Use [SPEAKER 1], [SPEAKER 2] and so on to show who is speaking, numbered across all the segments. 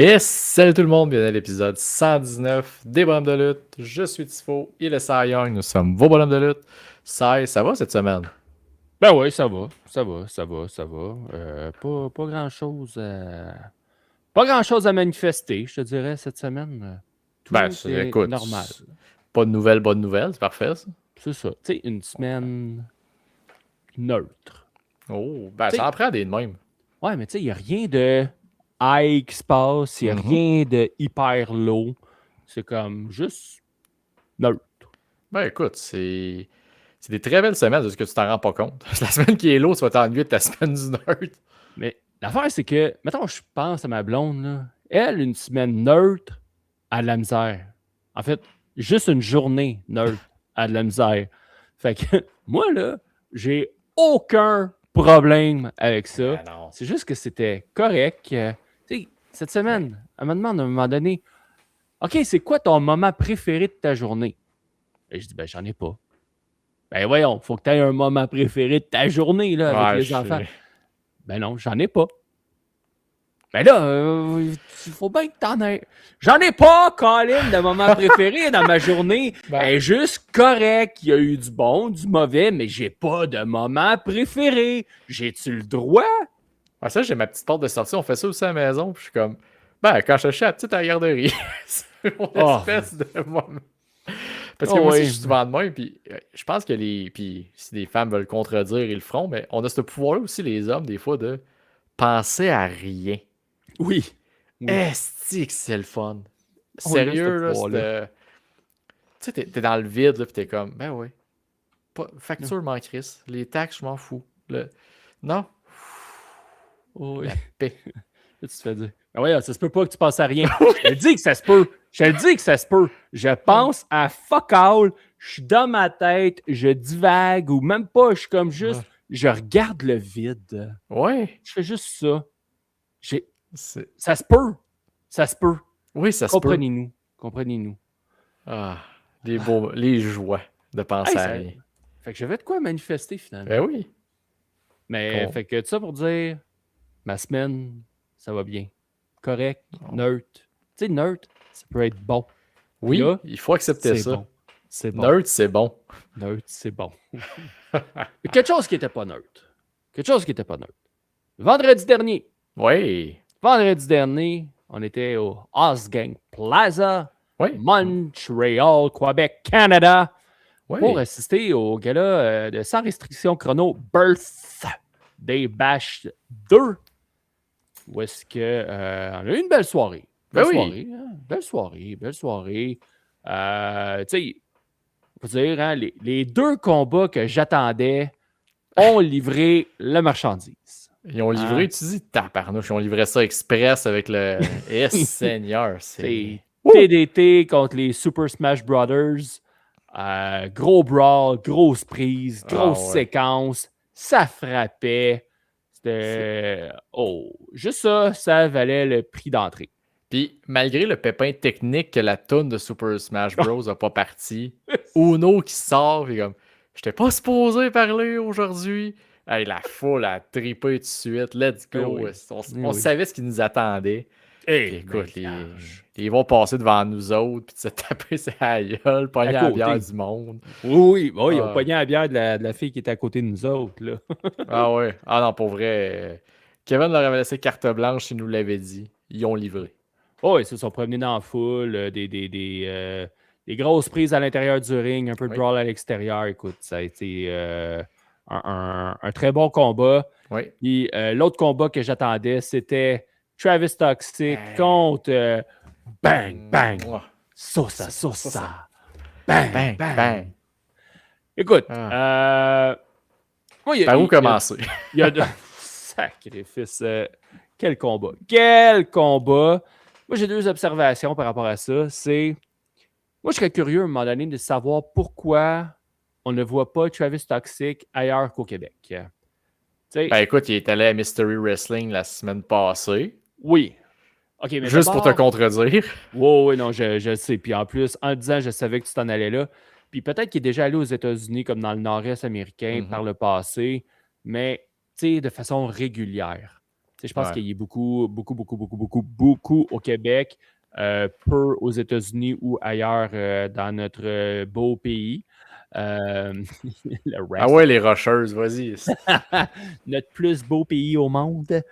[SPEAKER 1] Et salut tout le monde, bienvenue à l'épisode 119 des bonhommes de lutte. Je suis Tifo, il est Cy Young, nous sommes vos bonhommes de lutte. Cy, ça va cette semaine?
[SPEAKER 2] Ben oui, ça va. Pas grand-chose pas grand-chose à manifester, je te dirais, cette semaine. Tout est
[SPEAKER 1] Écoute,
[SPEAKER 2] normal.
[SPEAKER 1] pas de nouvelles, bonnes nouvelles, c'est parfait ça.
[SPEAKER 2] C'est ça. Tu sais, une semaine neutre.
[SPEAKER 1] Oh,
[SPEAKER 2] Tu
[SPEAKER 1] ça
[SPEAKER 2] sais,
[SPEAKER 1] en prend des de même.
[SPEAKER 2] ouais, mais tu sais, il n'y a rien de high qui se passe, il n'y a rien de hyper low. C'est comme juste neutre.
[SPEAKER 1] Écoute, c'est des très belles semaines de ce que tu t'en rends pas compte. La semaine qui est low, tu vas t'ennuyer de ta semaine du nerd.
[SPEAKER 2] Mais l'affaire, c'est que, mettons, je pense à ma blonde, là, elle, une semaine neutre, a de la misère. En fait, juste une journée neutre, a de la misère. Fait que moi, là, j'ai aucun problème avec ça.
[SPEAKER 1] Ah non.
[SPEAKER 2] C'est juste que c'était correct. Tu sais, cette semaine, elle me demande à un moment donné, OK, c'est quoi ton moment préféré de ta journée? Et je dis, ben, j'en ai pas. Ben, voyons, faut que tu aies un moment préféré de ta journée, là, avec
[SPEAKER 1] Ouais,
[SPEAKER 2] les enfants. Ben non, j'en ai pas. Ben là, il faut bien que t'en aies. J'en ai pas, Colin, de moment préféré dans ma journée. Elle est juste correcte. Il y a eu du bon, du mauvais, mais j'ai pas de moment préféré. J'ai-tu le droit?
[SPEAKER 1] Ça, j'ai ma petite porte de sortie, on fait ça aussi à la maison, puis je suis comme, quand je suis à la petite à la garderie, c'est mon
[SPEAKER 2] Oh,
[SPEAKER 1] espèce de moment. Parce que
[SPEAKER 2] oh
[SPEAKER 1] moi aussi,
[SPEAKER 2] oui.
[SPEAKER 1] je suis souvent de même, puis je pense que Puis si des femmes veulent contredire, ils le feront, mais on a ce pouvoir-là aussi, les hommes, des fois, de penser à rien.
[SPEAKER 2] Oui. Oui.
[SPEAKER 1] Esti que c'est le fun.
[SPEAKER 2] On l'a, ce
[SPEAKER 1] Sérieux, là,
[SPEAKER 2] pouvoir-là.
[SPEAKER 1] Tu sais, t'es dans le vide, là, pis t'es comme, ben oui. Facture, m'en crisse. Les taxes, je m'en fous. Non.
[SPEAKER 2] Oh oui.
[SPEAKER 1] La paix.
[SPEAKER 2] Là, tu te fais dire. Ben ouais, ça se peut pas que tu penses à rien. Je te dis que ça se peut. Je te dis que ça se peut. Je pense à fuck all. Je suis dans ma tête. Je divague ou même pas. Je suis comme juste. Je regarde le vide.
[SPEAKER 1] Ouais.
[SPEAKER 2] Je fais juste ça. J'ai...
[SPEAKER 1] C'est-
[SPEAKER 2] Ça se peut. Ça se peut.
[SPEAKER 1] Oui, ça se peut.
[SPEAKER 2] Comprenez-nous. Comprenez-nous.
[SPEAKER 1] Ah, les joies de penser
[SPEAKER 2] Hey,
[SPEAKER 1] à
[SPEAKER 2] ça...
[SPEAKER 1] rien.
[SPEAKER 2] Fait que je vais de quoi manifester finalement.
[SPEAKER 1] Ben oui.
[SPEAKER 2] Mais
[SPEAKER 1] Con-
[SPEAKER 2] fait que tout ça pour dire, ma semaine, ça va bien. Correct, neutre. Tu sais, neutre, ça peut être bon. Puis
[SPEAKER 1] Oui,
[SPEAKER 2] là,
[SPEAKER 1] il faut accepter
[SPEAKER 2] c'est
[SPEAKER 1] ça.
[SPEAKER 2] bon. C'est bon.
[SPEAKER 1] Nerd, c'est bon.
[SPEAKER 2] Neutre, c'est bon. Quelque chose qui n'était pas neutre. Quelque chose qui n'était pas neutre. Vendredi dernier,
[SPEAKER 1] Oui.
[SPEAKER 2] on était au Osgang Plaza,
[SPEAKER 1] Oui.
[SPEAKER 2] Montreal, Québec, Canada, pour
[SPEAKER 1] Oui.
[SPEAKER 2] assister au gala de Sans Restriction Chrono Birthday Bash 2. Où est-ce que on a eu une belle soirée.
[SPEAKER 1] Ben
[SPEAKER 2] Belle
[SPEAKER 1] oui.
[SPEAKER 2] soirée, hein? Belle soirée, belle soirée. Tu sais, faut dire, hein, les deux combats que j'attendais ont livré la marchandise.
[SPEAKER 1] Ils ont livré,
[SPEAKER 2] Hein?
[SPEAKER 1] tu dis, tabarnouche, ils ont livré ça express avec le Seigneur,
[SPEAKER 2] C'est
[SPEAKER 1] c'est. Ouh!
[SPEAKER 2] TDT contre les Super Smash Brothers. Gros brawl, grosse prise,
[SPEAKER 1] Ah
[SPEAKER 2] grosse
[SPEAKER 1] ouais.
[SPEAKER 2] séquence. Ça frappait. C'était. Oh, juste ça, ça valait le prix d'entrée.
[SPEAKER 1] Puis, malgré le pépin technique que la toune de Super Smash Bros. A pas parti, Uno qui sort, puis comme, j'étais pas supposé parler aujourd'hui. Hey, la foule a trippé tout de suite, let's
[SPEAKER 2] Eh
[SPEAKER 1] go.
[SPEAKER 2] oui.
[SPEAKER 1] On savait ce qui nous attendait. Puis
[SPEAKER 2] Eh, ben,
[SPEAKER 1] écoute, ils vont passer devant nous autres, puis de se taper sa gueule,
[SPEAKER 2] à
[SPEAKER 1] pogner la bière
[SPEAKER 2] côté.
[SPEAKER 1] du monde.
[SPEAKER 2] Oui, ils ont
[SPEAKER 1] Ah,
[SPEAKER 2] pogné la bière de la fille qui était à côté de nous autres. Là.
[SPEAKER 1] ah ouais. Ah non, pour vrai. Kevin leur avait laissé carte blanche, il nous l'avait dit. Ils ont livré.
[SPEAKER 2] Oh, ils se sont promenés dans la foule, des grosses prises à l'intérieur du ring, un peu de
[SPEAKER 1] Oui,
[SPEAKER 2] brawl à l'extérieur. Écoute, ça a été un très bon combat.
[SPEAKER 1] oui.
[SPEAKER 2] Puis l'autre combat que j'attendais, c'était Travis Toxic contre Bang Bang.
[SPEAKER 1] Mouah.
[SPEAKER 2] Sosa
[SPEAKER 1] Ça.
[SPEAKER 2] Sosa. Bang
[SPEAKER 1] Bang,
[SPEAKER 2] Bang.
[SPEAKER 1] bang.
[SPEAKER 2] Écoute,
[SPEAKER 1] Ah.
[SPEAKER 2] moi,
[SPEAKER 1] Par où commencer?
[SPEAKER 2] il y a de... Sacrifice. Quel combat. Quel combat. Moi, j'ai deux observations par rapport à ça. C'est... Moi, je serais curieux à un moment donné de savoir pourquoi on ne voit pas Travis Toxic ailleurs qu'au Québec.
[SPEAKER 1] Ben écoute, il est allé à Mystery Wrestling la semaine passée.
[SPEAKER 2] Oui. OK, mais
[SPEAKER 1] Juste pour te contredire.
[SPEAKER 2] oui, non, je le sais. Puis en plus, en le disant, je savais que tu t'en allais là. Puis peut-être qu'il est déjà allé aux États-Unis, comme dans le nord-est américain, par le passé, mais tu sais, de façon régulière. Je pense
[SPEAKER 1] Ouais.
[SPEAKER 2] qu'il y a beaucoup au Québec, peu aux États-Unis ou ailleurs dans notre beau pays. Le
[SPEAKER 1] Ah
[SPEAKER 2] rest.
[SPEAKER 1] ouais, les rocheuses, vas-y.
[SPEAKER 2] Notre plus beau pays au monde.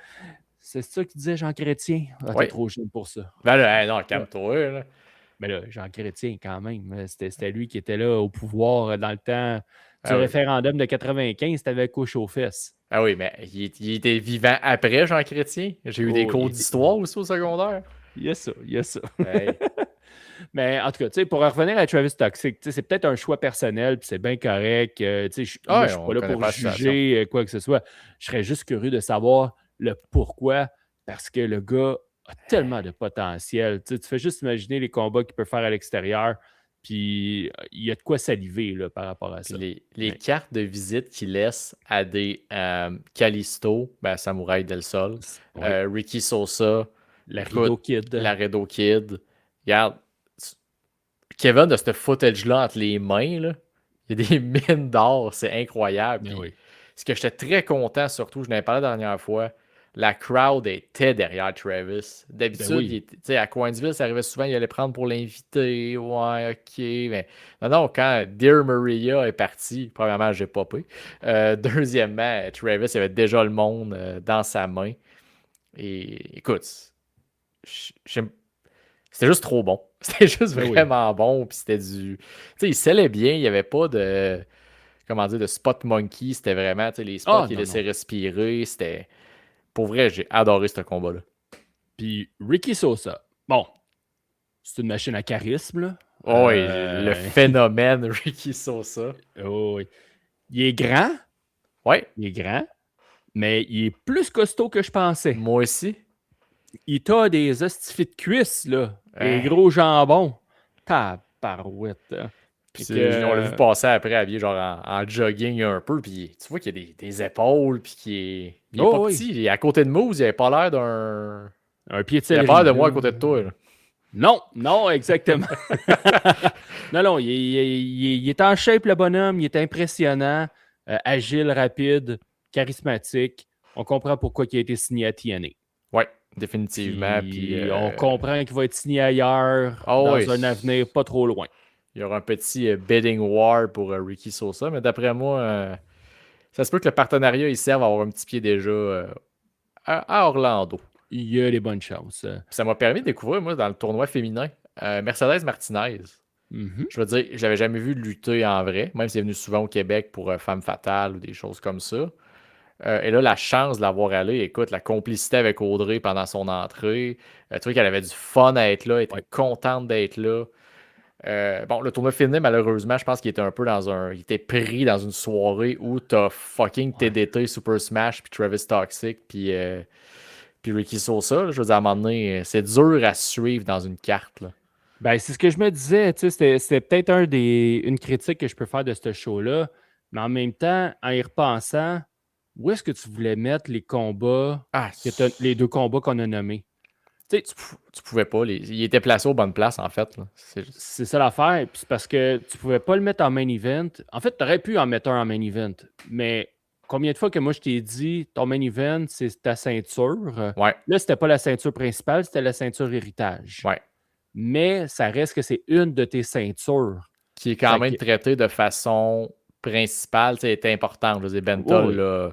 [SPEAKER 2] C'est ça qu'il disait Jean Chrétien. Ah, t'es
[SPEAKER 1] Ouais.
[SPEAKER 2] trop jeune pour ça.
[SPEAKER 1] Ben là, hey, non,
[SPEAKER 2] Ouais.
[SPEAKER 1] calme-toi, là.
[SPEAKER 2] Mais là, Jean Chrétien, quand même, c'était lui qui était là au pouvoir dans le temps du
[SPEAKER 1] Ah oui.
[SPEAKER 2] référendum de 95, c'était avec couche aux fesses.
[SPEAKER 1] Ah oui, mais il était vivant après Jean Chrétien. J'ai eu des
[SPEAKER 2] Oh,
[SPEAKER 1] cours d'histoire aussi au secondaire.
[SPEAKER 2] il y a ça, il y a ça.
[SPEAKER 1] Hey.
[SPEAKER 2] Mais en tout cas, pour revenir à Travis Toxic, c'est peut-être un choix personnel, puis c'est bien correct.
[SPEAKER 1] Ah
[SPEAKER 2] Moi,
[SPEAKER 1] ouais,
[SPEAKER 2] je suis
[SPEAKER 1] on
[SPEAKER 2] pas là
[SPEAKER 1] connaît
[SPEAKER 2] pour
[SPEAKER 1] pas la situation.
[SPEAKER 2] juger quoi que ce soit. Je serais juste curieux de savoir le pourquoi, parce que le gars a tellement de potentiel. Tu fais juste imaginer les combats qu'il peut faire à l'extérieur, puis il y a de quoi saliver là, par rapport à
[SPEAKER 1] Puis
[SPEAKER 2] ça.
[SPEAKER 1] les
[SPEAKER 2] Ouais.
[SPEAKER 1] cartes de visite qu'il laisse à des Kalisto, ben, Samouraï del Sol,
[SPEAKER 2] Oui.
[SPEAKER 1] Ricky Sosa,
[SPEAKER 2] La
[SPEAKER 1] écoute,
[SPEAKER 2] Rideau Kid.
[SPEAKER 1] Laredo Kid. Regarde, Kevin de ce footage-là entre les mains, là, il y a des mines d'or, c'est incroyable.
[SPEAKER 2] Mais
[SPEAKER 1] Puis
[SPEAKER 2] oui.
[SPEAKER 1] ce que j'étais très content, surtout, je n'avais parlé la dernière fois, la crowd était derrière Travis.
[SPEAKER 2] Ben
[SPEAKER 1] D'habitude,
[SPEAKER 2] oui.
[SPEAKER 1] tu sais, à Coinsville, ça arrivait souvent, il allait prendre pour l'invité. Ouais, ok. Mais non, quand Dear Maria est parti, premièrement, j'ai popé. Deuxièmement, Travis, il avait déjà le monde dans sa main. Et écoute, j'aime c'était juste trop bon. C'était juste
[SPEAKER 2] Ben oui.
[SPEAKER 1] vraiment bon. Puis c'était du. Tu sais, il scellait bien. Il n'y avait pas de. Comment dire, de spot monkey. C'était vraiment. Tu sais, les spots
[SPEAKER 2] Ah
[SPEAKER 1] qu'il
[SPEAKER 2] non,
[SPEAKER 1] laissait
[SPEAKER 2] non.
[SPEAKER 1] respirer. C'était. Pour vrai, j'ai adoré ce combat-là.
[SPEAKER 2] Puis Ricky Sosa. Bon, c'est une machine à charisme, là.
[SPEAKER 1] Oh, ouais, le phénomène Ricky Sosa.
[SPEAKER 2] Oh, oui. Il est grand,
[SPEAKER 1] Ouais,
[SPEAKER 2] il est grand, mais il est plus costaud que je pensais.
[SPEAKER 1] moi aussi.
[SPEAKER 2] Il t'a des hostifis de cuisses, là. Des
[SPEAKER 1] Hein.
[SPEAKER 2] gros jambons. Tabarouette. Hein.
[SPEAKER 1] Puis
[SPEAKER 2] Fait que,
[SPEAKER 1] on l'a vu passer après, habillé genre en jogging un peu. Puis tu vois qu'il y a des épaules. Puis il est pas
[SPEAKER 2] oh oui,
[SPEAKER 1] petit. Il est à côté de Moose. Il avait pas l'air d'un.
[SPEAKER 2] un pied de
[SPEAKER 1] Il a pas l'air
[SPEAKER 2] céleri,
[SPEAKER 1] de moi à
[SPEAKER 2] là.
[SPEAKER 1] côté de toi, là.
[SPEAKER 2] Non, non, exactement. Non, non, il est en shape, le bonhomme. Il est impressionnant, agile, rapide, charismatique. On comprend pourquoi il a été signé à TNA.
[SPEAKER 1] Ouais, définitivement. Puis,
[SPEAKER 2] Puis on comprend qu'il va être signé ailleurs
[SPEAKER 1] ah ouais,
[SPEAKER 2] dans un avenir pas trop loin.
[SPEAKER 1] il y aura un petit bidding war pour Ricky Sosa, mais d'après moi, ça se peut que le partenariat il serve à avoir un petit pied déjà à Orlando.
[SPEAKER 2] Il y a des bonnes chances.
[SPEAKER 1] Puis ça m'a permis de découvrir, moi, dans le tournoi féminin, Mercedes Martinez.
[SPEAKER 2] Mhm.
[SPEAKER 1] Je veux dire, je l'avais jamais vu lutter en vrai, même si elle est venue souvent au Québec pour Femme Fatale ou des choses comme ça. Et là, la chance de l'avoir allé, écoute, la complicité avec Audrey pendant son entrée, tu vois qu'elle avait du fun à être là, elle était
[SPEAKER 2] Ouais.
[SPEAKER 1] contente d'être là. Bon, le tournoi féminin, malheureusement, je pense qu'il était un peu dans un. Il était pris dans une soirée où t'as fucking
[SPEAKER 2] Ouais.
[SPEAKER 1] TDT, Super Smash, puis Travis Toxic, puis Ricky Sosa. Là. Je veux dire, à un moment donné, c'est dur à suivre dans une carte. Là.
[SPEAKER 2] Ben, c'est ce que je me disais. Tu sais, c'était peut-être une critique que je peux faire de ce show-là. Mais en même temps, en y repensant, où est-ce que tu voulais mettre les combats,
[SPEAKER 1] Ah,
[SPEAKER 2] les deux combats qu'on a nommés? Tu sais,
[SPEAKER 1] tu pouvais pas. Il était placé aux bonnes places, en fait. Là.
[SPEAKER 2] c'est ça l'affaire. Puis c'est parce que tu pouvais pas le mettre en main event. En fait, tu aurais pu en mettre un en main event. Mais combien de fois que moi je t'ai dit ton main event, c'est ta ceinture.
[SPEAKER 1] Ouais,
[SPEAKER 2] Là, c'était pas la ceinture principale, c'était la ceinture héritage.
[SPEAKER 1] ouais.
[SPEAKER 2] Mais ça reste que c'est une de tes ceintures.
[SPEAKER 1] Qui est quand
[SPEAKER 2] Fait
[SPEAKER 1] même
[SPEAKER 2] que,
[SPEAKER 1] traité de façon principale, tu sais, était important. Je veux dire,
[SPEAKER 2] oui,
[SPEAKER 1] Bentol,
[SPEAKER 2] oui.
[SPEAKER 1] là,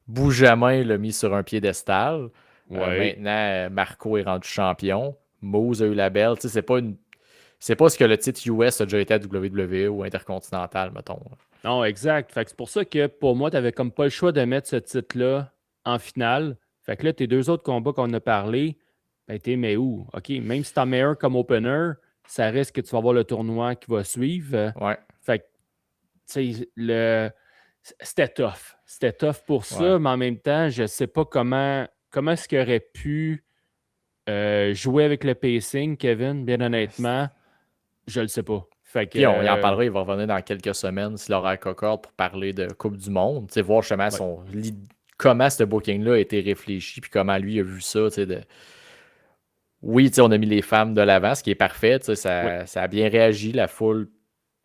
[SPEAKER 1] Benjamin l'a mis sur un piédestal.
[SPEAKER 2] Oui.
[SPEAKER 1] Maintenant, Marco est rendu champion. Moose a eu la belle. Tu sais, c'est pas ce que le titre US a déjà été à WWE ou Intercontinental, mettons.
[SPEAKER 2] Non, exact. Fait que c'est pour ça que pour moi, tu n'avais comme pas le choix de mettre ce titre-là en finale. Fait que là, tes deux autres combats qu'on a parlé, ben t'es mais où? OK, même si t'en mets un comme opener, ça risque que tu vas avoir le tournoi qui va suivre.
[SPEAKER 1] Ouais,
[SPEAKER 2] Fait que, tu sais, c'était tough. C'était tough pour
[SPEAKER 1] ouais.
[SPEAKER 2] ça, mais en même temps, je sais pas comment est-ce qu'il aurait pu jouer avec le pacing, Kevin, bien honnêtement, je le sais pas. Fait que,
[SPEAKER 1] Puis on y en parlera, il va revenir dans quelques semaines s'il aura concorde pour parler de Coupe du Monde. Tu sais, voir justement
[SPEAKER 2] ouais.
[SPEAKER 1] comment ce booking-là a été réfléchi, puis comment lui a vu ça. Tu sais, oui, tu sais, on a mis les femmes de l'avant, ce qui est parfait. Tu sais,
[SPEAKER 2] Oui.
[SPEAKER 1] ça a bien réagi. La foule,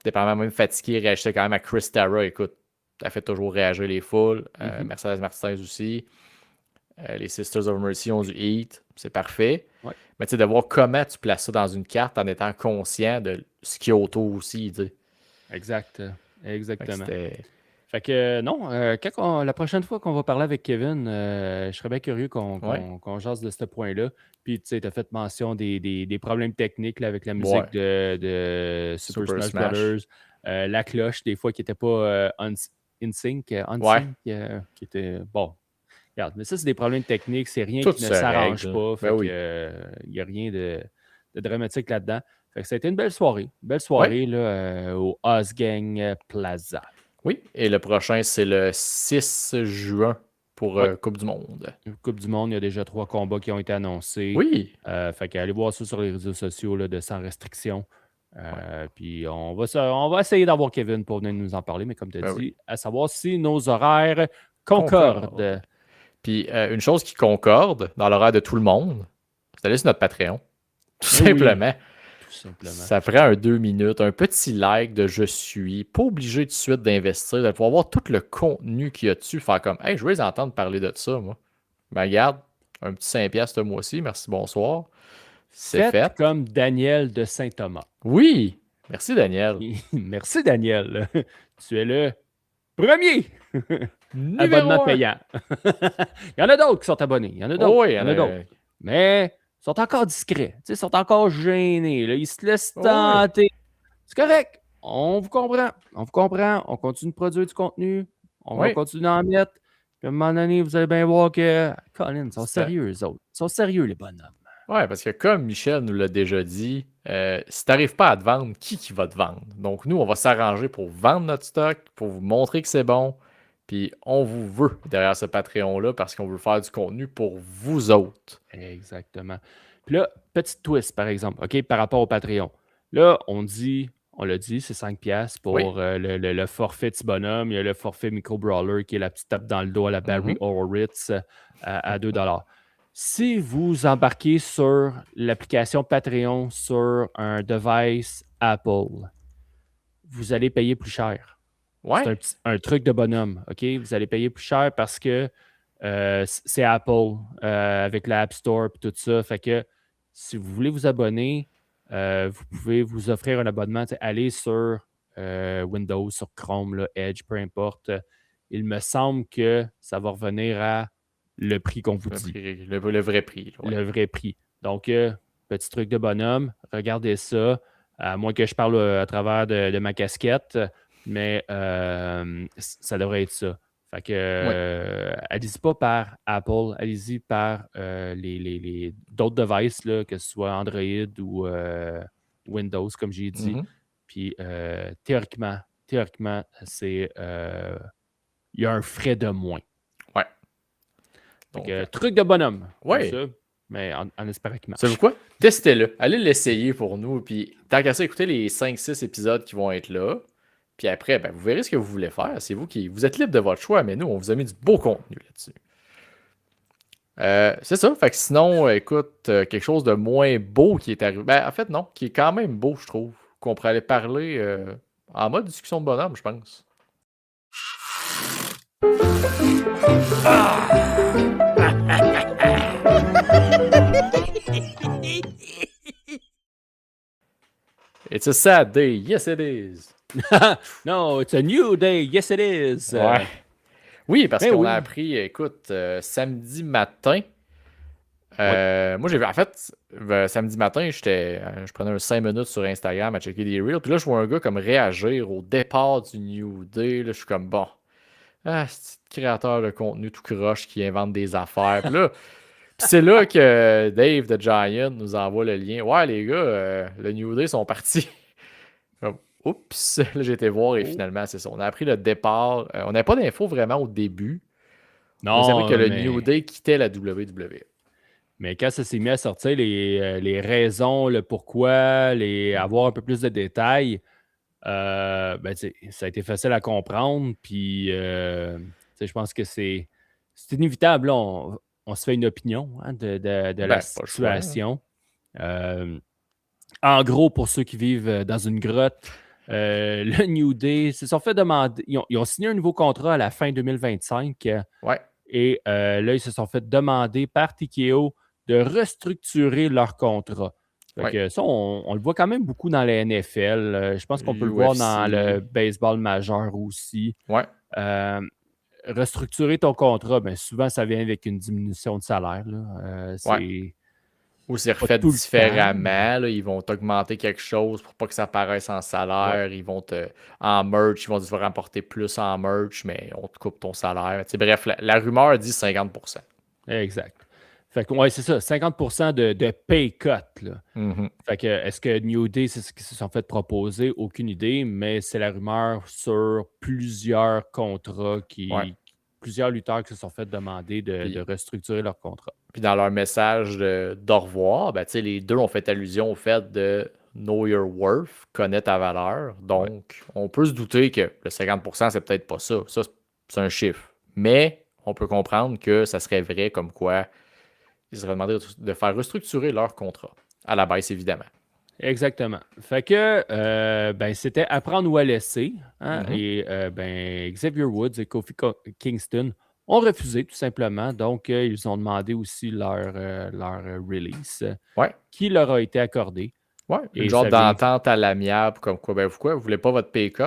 [SPEAKER 1] dépendamment même fatiguée, réagissait quand même à Chris Tara. Écoute, ça fait toujours réagir les foules.
[SPEAKER 2] Mhm.
[SPEAKER 1] Mercedes Martinez aussi. Les Sisters of Mercy ont du heat. C'est parfait.
[SPEAKER 2] Ouais.
[SPEAKER 1] Mais tu sais, de voir comment tu places ça dans une carte en étant conscient de ce qu'il y a autour aussi. Tu sais.
[SPEAKER 2] Exact.
[SPEAKER 1] Fait que
[SPEAKER 2] Exactement.
[SPEAKER 1] c'était.
[SPEAKER 2] Fait que non, la prochaine fois qu'on va parler avec Kevin, je serais bien curieux
[SPEAKER 1] Ouais.
[SPEAKER 2] qu'on jase de ce point-là. Puis tu sais, tu as fait mention des problèmes techniques là, avec la
[SPEAKER 1] Ouais.
[SPEAKER 2] musique de Super
[SPEAKER 1] Super
[SPEAKER 2] Smash
[SPEAKER 1] Smash.
[SPEAKER 2] Brothers. La cloche, des fois, qui n'était pas in sync,
[SPEAKER 1] Ouais.
[SPEAKER 2] qui était. Bon, regarde, mais ça, c'est des problèmes techniques, c'est rien
[SPEAKER 1] Tout
[SPEAKER 2] qui ne
[SPEAKER 1] se
[SPEAKER 2] s'arrange
[SPEAKER 1] règle.
[SPEAKER 2] pas. Fait
[SPEAKER 1] Ben
[SPEAKER 2] que
[SPEAKER 1] oui.
[SPEAKER 2] il n'y a rien de dramatique là-dedans. Fait que ça a été une belle soirée. Une belle
[SPEAKER 1] Ouais.
[SPEAKER 2] soirée là, au Osgang Plaza.
[SPEAKER 1] Oui. Et le prochain, c'est le 6 juin pour
[SPEAKER 2] Ouais.
[SPEAKER 1] Coupe du Monde.
[SPEAKER 2] Coupe du Monde, il y a déjà 3 combats qui ont été annoncés.
[SPEAKER 1] Oui.
[SPEAKER 2] Fait qu'allez voir ça sur les réseaux sociaux là, de Sans Restriction.
[SPEAKER 1] Ouais.
[SPEAKER 2] Puis on va essayer d'avoir Kevin pour venir nous en parler, mais comme tu as
[SPEAKER 1] Ben
[SPEAKER 2] dit,
[SPEAKER 1] oui.
[SPEAKER 2] à savoir si nos horaires
[SPEAKER 1] Concorde.
[SPEAKER 2] concordent.
[SPEAKER 1] Puis une chose qui concorde dans l'horaire de tout le monde, c'est d'aller sur notre Patreon. Tout
[SPEAKER 2] Eh oui,
[SPEAKER 1] simplement.
[SPEAKER 2] tout simplement.
[SPEAKER 1] Ça prend un 2 minutes, un petit like de je suis. Pas obligé tout de suite d'investir, de pouvoir voir tout le contenu qu'il y a dessus. Faire comme, hey, je veux les entendre parler de ça, moi. Ben, regarde, un petit 5$ ce mois-ci, merci, bonsoir. C'est
[SPEAKER 2] Faites
[SPEAKER 1] fait.
[SPEAKER 2] comme Daniel de Saint-Thomas.
[SPEAKER 1] Oui, merci Daniel.
[SPEAKER 2] Merci Daniel. Tu es le premier abonnement
[SPEAKER 1] Numéro 1.
[SPEAKER 2] payant. Il y en a d'autres qui sont abonnés. Il y en a d'autres.
[SPEAKER 1] Oh, oui,
[SPEAKER 2] il y en a d'autres. Mais ils sont encore discrets. Ils sont encore gênés. Là. Ils se laissent tenter. C'est correct. On vous comprend. On vous comprend. On continue de produire du contenu. On va continuer d'en mettre. Puis à un moment donné, vous allez bien voir que Colin, ils sont sérieux, eux autres. Ils sont sérieux, les bonhommes.
[SPEAKER 1] Ouais, parce que comme Michel nous l'a déjà dit, si tu n'arrives pas à te vendre, qui va te vendre? Donc nous, on va s'arranger pour vendre notre stock, pour vous montrer que c'est bon. Puis on vous veut derrière ce Patreon-là parce qu'on veut faire du contenu pour vous autres.
[SPEAKER 2] Exactement. Puis là, petit twist, par exemple, OK, par rapport au Patreon. Là, on l'a dit, c'est 5$ pour le forfait petit bonhomme. Il y a le forfait Micro Brawler qui est la petite tape dans le dos à la Barry Horowitz à 2$. Si vous embarquez sur l'application Patreon sur un device Apple, vous allez payer plus cher.
[SPEAKER 1] Ouais.
[SPEAKER 2] C'est un truc de bonhomme, OK? Vous allez payer plus cher parce que c'est Apple avec l'App Store et tout ça. Fait que si vous voulez vous abonner, vous pouvez vous offrir un abonnement. Allez sur Windows, sur Chrome, là, Edge, peu importe. Il me semble que ça va revenir à le prix qu'on vous dit.
[SPEAKER 1] Le vrai prix. Là,
[SPEAKER 2] Le vrai prix. Donc, petit truc de bonhomme, regardez ça. À moins que je parle à travers de ma casquette, mais ça devrait être ça. Fait que, allez-y pas par Apple, allez-y par les d'autres devices, là, que ce soit Android ou Windows, comme j'ai dit. Puis, théoriquement, c'est il y a un frais de moins.
[SPEAKER 1] Ouais.
[SPEAKER 2] Donc, truc de bonhomme.
[SPEAKER 1] Ouais.
[SPEAKER 2] Ça, mais en espérant qu'il marche.
[SPEAKER 1] Savez-vous quoi? Testez-le. Allez l'essayer pour nous. Puis, tant qu'à ça, écoutez les 5-6 épisodes qui vont être là. Puis après, ben, vous verrez ce que vous voulez faire. C'est vous qui. Vous êtes libre de votre choix, mais nous, on vous a mis du beau contenu là-dessus. C'est ça. Fait que sinon, écoute, quelque chose de moins beau qui est arrivé. Ben, en fait, non, qui est quand même beau, je trouve. Qu'on pourrait aller parler en mode discussion de bonhomme, je pense. It's a sad day. Yes, it is.
[SPEAKER 2] No, it's a new day. Yes, it is.
[SPEAKER 1] Ouais. Oui, parce qu'on a appris, écoute, samedi matin. Moi, j'ai vu, en fait, samedi matin, je prenais un 5 minutes sur Instagram à checker des reels. Puis là, je vois un gars comme réagir au départ du New Day. Là, je suis comme, bon, c'est créateur de contenu tout croche qui invente des affaires. Puis là, c'est là que Dave the Giant nous envoie le lien. Ouais, les gars, le New Day sont partis. Oups, là j'ai été voir et finalement c'est ça. On a appris le départ. On n'avait pas d'infos vraiment au début.
[SPEAKER 2] Non,
[SPEAKER 1] on savait que le New Day quittait la WWE.
[SPEAKER 2] Mais quand ça s'est mis à sortir, les raisons, le pourquoi, avoir un peu plus de détails, ben, ça a été facile à comprendre. Puis, je pense que c'est inévitable. Là, on se fait une opinion de la situation. En gros, pour ceux qui vivent dans une grotte, le New Day se sont fait demander. Ils ont signé un nouveau contrat à la fin 2025. Et là, ils se sont fait demander par TKO de restructurer leur contrat. Fait que ça, on le voit quand même beaucoup dans la NFL. Je pense qu'on peut le voir dans le
[SPEAKER 1] UFC.
[SPEAKER 2] baseball majeur aussi.
[SPEAKER 1] Ouais.
[SPEAKER 2] Restructurer ton contrat, ben souvent, ça vient avec une diminution de salaire. Là. C'est
[SPEAKER 1] Ou c'est
[SPEAKER 2] pas
[SPEAKER 1] refait
[SPEAKER 2] tout le temps.
[SPEAKER 1] différemment. Là, ils vont t'augmenter quelque chose pour pas que ça paraisse en salaire.
[SPEAKER 2] Ouais,
[SPEAKER 1] Ils vont en merch, ils vont te rapporter plus en merch, mais on te coupe ton salaire. Tu sais, bref, la rumeur dit 50%.
[SPEAKER 2] exact. Fait que, ouais, c'est ça, 50% de pay cut. Là.
[SPEAKER 1] Mhm.
[SPEAKER 2] Fait que, est-ce que New Day, c'est ce qu'ils se sont fait proposer? Aucune idée, mais c'est la rumeur sur plusieurs contrats
[SPEAKER 1] Ouais.
[SPEAKER 2] plusieurs lutteurs qui se sont fait demander de
[SPEAKER 1] Puis,
[SPEAKER 2] restructurer leur contrat.
[SPEAKER 1] puis dans leur message d'au revoir, ben, tu sais, les deux ont fait allusion au fait de Know Your Worth, connais ta valeur.
[SPEAKER 2] Ouais.
[SPEAKER 1] Donc, on peut se douter que le 50%, c'est peut-être pas ça. Ça, c'est un chiffre. Mais on peut comprendre que ça serait vrai comme quoi ils seraient demandé de faire restructurer leur contrat. À la baisse, évidemment.
[SPEAKER 2] Exactement. Fait que ben, c'était apprendre ou à laisser. Hein,
[SPEAKER 1] Mhm.
[SPEAKER 2] et ben, Xavier Woods et Kofi Kingston ont refusé tout simplement. Donc, ils ont demandé aussi leur release
[SPEAKER 1] Ouais.
[SPEAKER 2] qui leur a été accordé.
[SPEAKER 1] Ouais. Une
[SPEAKER 2] Et
[SPEAKER 1] genre
[SPEAKER 2] ça vient.
[SPEAKER 1] d'entente à l'amiable, comme quoi, ben pourquoi vous voulez pas votre pay cut?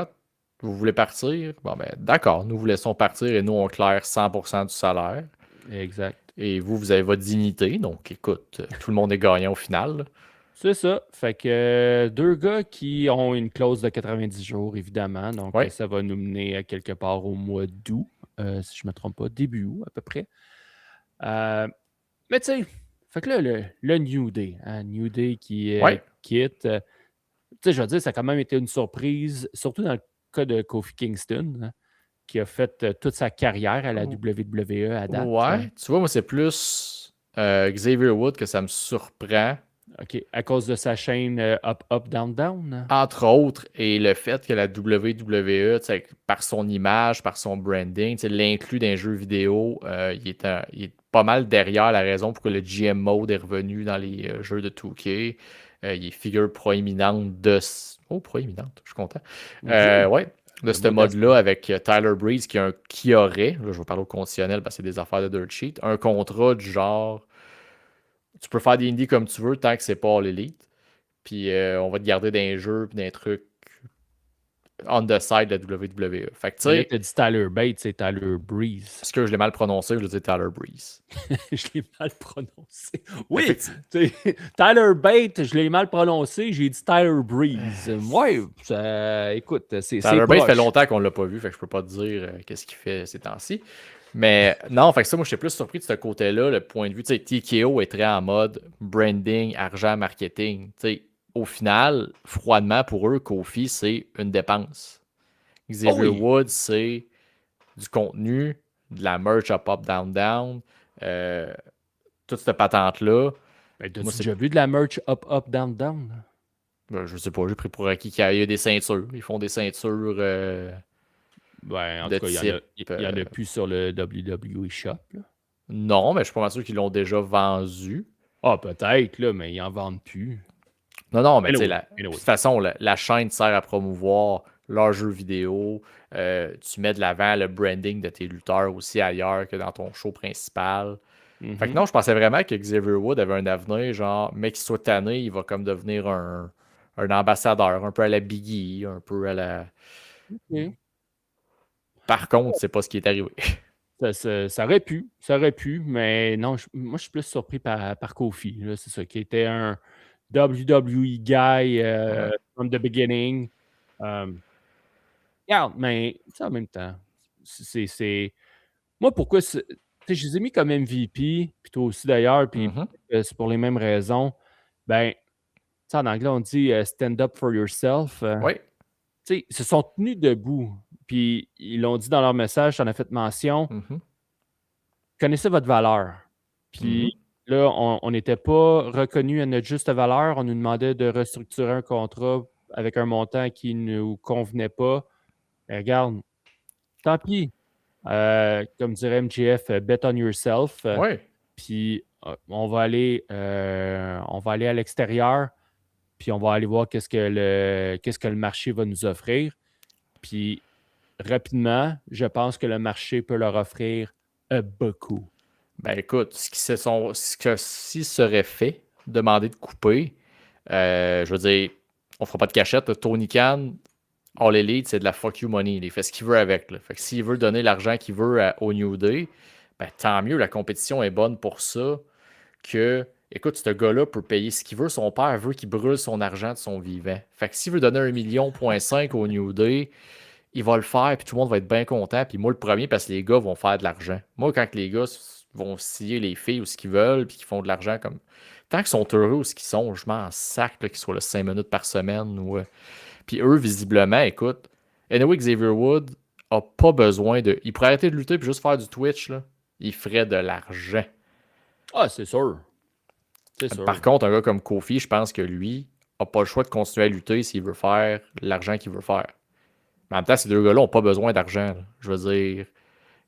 [SPEAKER 1] Vous voulez partir? Bon, ben d'accord, nous vous laissons partir et nous on claire 100% du salaire.
[SPEAKER 2] Exact.
[SPEAKER 1] Et vous, vous avez votre dignité. Donc, écoute, tout le monde est gagnant au final. Là.
[SPEAKER 2] C'est ça. Fait que deux gars qui ont une clause de 90 jours, évidemment. Donc,
[SPEAKER 1] Ouais.
[SPEAKER 2] ça va nous mener à quelque part au mois d'août, si je ne me trompe pas, début août à peu près. Mais tu sais, fait que là, le New Day, hein, New Day qui
[SPEAKER 1] Ouais.
[SPEAKER 2] quitte, tu sais, je veux dire, ça a quand même été une surprise, surtout dans le cas de Kofi Kingston, hein, qui a fait toute sa carrière à la WWE à date.
[SPEAKER 1] Ouais. Tu vois, moi, c'est plus Xavier Wood que ça me surprend.
[SPEAKER 2] OK, à cause de sa chaîne Up, Up, Down, Down.
[SPEAKER 1] Entre autres, et le fait que la WWE, tu sais, par son image, par son branding, tu sais, l'inclut d'un jeu vidéo, il est pas mal derrière la raison pour que le GM Mode est revenu dans les jeux de 2K. Il est figure proéminente Oh, proéminente, je suis content.
[SPEAKER 2] OK.
[SPEAKER 1] Ouais, de
[SPEAKER 2] C'est
[SPEAKER 1] ce
[SPEAKER 2] modeste.
[SPEAKER 1] mode-là avec Tyler Breeze qui aurait, là, je vais parler au conditionnel parce que c'est des affaires de dirt sheet, un contrat du genre, tu peux faire des indies comme tu veux tant que c'est pas All Elite. Puis on va te garder dans jeux puis dans trucs on the side de la WWE. Fait que tu
[SPEAKER 2] Mais là,
[SPEAKER 1] sais,
[SPEAKER 2] tu as dit Tyler Bates, c'est Tyler Breeze.
[SPEAKER 1] parce que je l'ai mal prononcé, je le dis Tyler Breeze.
[SPEAKER 2] Je l'ai mal prononcé. Oui,
[SPEAKER 1] Effectivement.
[SPEAKER 2] Tyler Bate, je l'ai mal prononcé, j'ai dit Tyler Breeze. Ouais, écoute, c'est
[SPEAKER 1] Tyler Bate fait
[SPEAKER 2] proche.
[SPEAKER 1] longtemps qu'on l'a pas vu, fait que je peux pas te dire qu'est-ce qu'il fait ces temps-ci. Mais non, fait que ça, moi, j'étais plus surpris de ce côté-là, le point de vue. Tu sais, TKO est très en mode branding, argent, marketing. Tu sais, au final, froidement, pour eux, Kofi, c'est une dépense.
[SPEAKER 2] Oh
[SPEAKER 1] Xavier
[SPEAKER 2] oui,
[SPEAKER 1] Woods, c'est du contenu, de la merch up, up, down, down. Euh, toute cette patente-là.
[SPEAKER 2] ben,
[SPEAKER 1] Moi,
[SPEAKER 2] t'as-tu
[SPEAKER 1] c'est.
[SPEAKER 2] déjà vu de la merch Up, Up, Down, Down?
[SPEAKER 1] Je sais pas, j'ai pris pour acquis qu'il y a des ceintures. Ils font des ceintures
[SPEAKER 2] Ben, en
[SPEAKER 1] de
[SPEAKER 2] tout cas,
[SPEAKER 1] type.
[SPEAKER 2] il y en a plus sur le WWE Shop. Là.
[SPEAKER 1] Non, mais je suis pas mal sûr qu'ils l'ont déjà vendu.
[SPEAKER 2] Ah, peut-être, là, mais ils en vendent plus.
[SPEAKER 1] Non, non, mais tu sais,
[SPEAKER 2] Anyway,
[SPEAKER 1] de
[SPEAKER 2] anyway.
[SPEAKER 1] toute façon, la chaîne sert à promouvoir leurs jeux vidéo. Tu mets de l'avant le branding de tes lutteurs aussi ailleurs que dans ton show principal. Fait que
[SPEAKER 2] Mhm.
[SPEAKER 1] non, je pensais vraiment que Xavier Wood avait un avenir, genre, mec qui soit tanné, il va comme devenir un ambassadeur, un peu à la Biggie, un peu à la.
[SPEAKER 2] Ok.
[SPEAKER 1] Par contre, c'est pas ce qui est arrivé.
[SPEAKER 2] Ça aurait pu, mais non, moi je suis plus surpris par Kofi. Là, c'est ça, qui était un WWE guy
[SPEAKER 1] Ouais.
[SPEAKER 2] from the beginning. Euh, Regarde, mais tu sais, en même temps, moi, pourquoi tu sais, je les ai mis comme MVP, puis toi aussi d'ailleurs, puis
[SPEAKER 1] Mhm.
[SPEAKER 2] c'est pour les mêmes raisons. Ben, tu sais, en anglais, on dit stand up for yourself.
[SPEAKER 1] Oui.
[SPEAKER 2] Tu sais, ils se sont tenus debout, puis ils l'ont dit dans leur message, tu en as fait mention.
[SPEAKER 1] Mhm.
[SPEAKER 2] Connaissez votre valeur. Puis
[SPEAKER 1] Mhm.
[SPEAKER 2] là, on n'était pas reconnu à notre juste valeur. On nous demandait de restructurer un contrat avec un montant qui ne nous convenait pas. Mais regarde, tant pis. Comme dirait MJF, bet on yourself.
[SPEAKER 1] Oui.
[SPEAKER 2] Puis on va aller à l'extérieur. Puis on va aller voir qu'est-ce que le marché va nous offrir. Puis rapidement, je pense que le marché peut leur offrir Beaucoup.
[SPEAKER 1] Ben écoute, ce que s'ils seraient fait, demander de couper, je veux dire, on fera pas de cachette. Là. Tony Khan, All Elite, c'est de la fuck you money. Il fait ce qu'il veut avec. Là. Fait que s'il veut donner l'argent qu'il veut au New Day, ben tant mieux, la compétition est bonne pour ça. Que, écoute, ce gars-là peut payer ce qu'il veut. Son père veut qu'il brûle son argent de son vivant. Fait que s'il veut donner 1,5 million au New Day, il va le faire, puis tout le monde va être bien content. Puis moi, le premier, parce que les gars vont faire de l'argent. Moi, quand les gars vont scier les filles ou ce qu'ils veulent, puis qu'ils font de l'argent comme. Tant qu'ils sont heureux ou ce qu'ils sont, je m'en sac qu'ils soient là 5 minutes par semaine. Ou, Puis eux, visiblement, écoute, anyway, Xavier Wood a pas besoin de. Il pourrait arrêter de lutter puis juste faire du Twitch, là. Il ferait de l'argent.
[SPEAKER 2] Ah, c'est sûr. C'est sûr.
[SPEAKER 1] Par contre, un gars comme Kofi, je pense que lui a pas le choix de continuer à lutter s'il veut faire l'argent qu'il veut faire. Mais en même temps, ces deux gars-là n'ont pas besoin d'argent. Là. Je veux dire,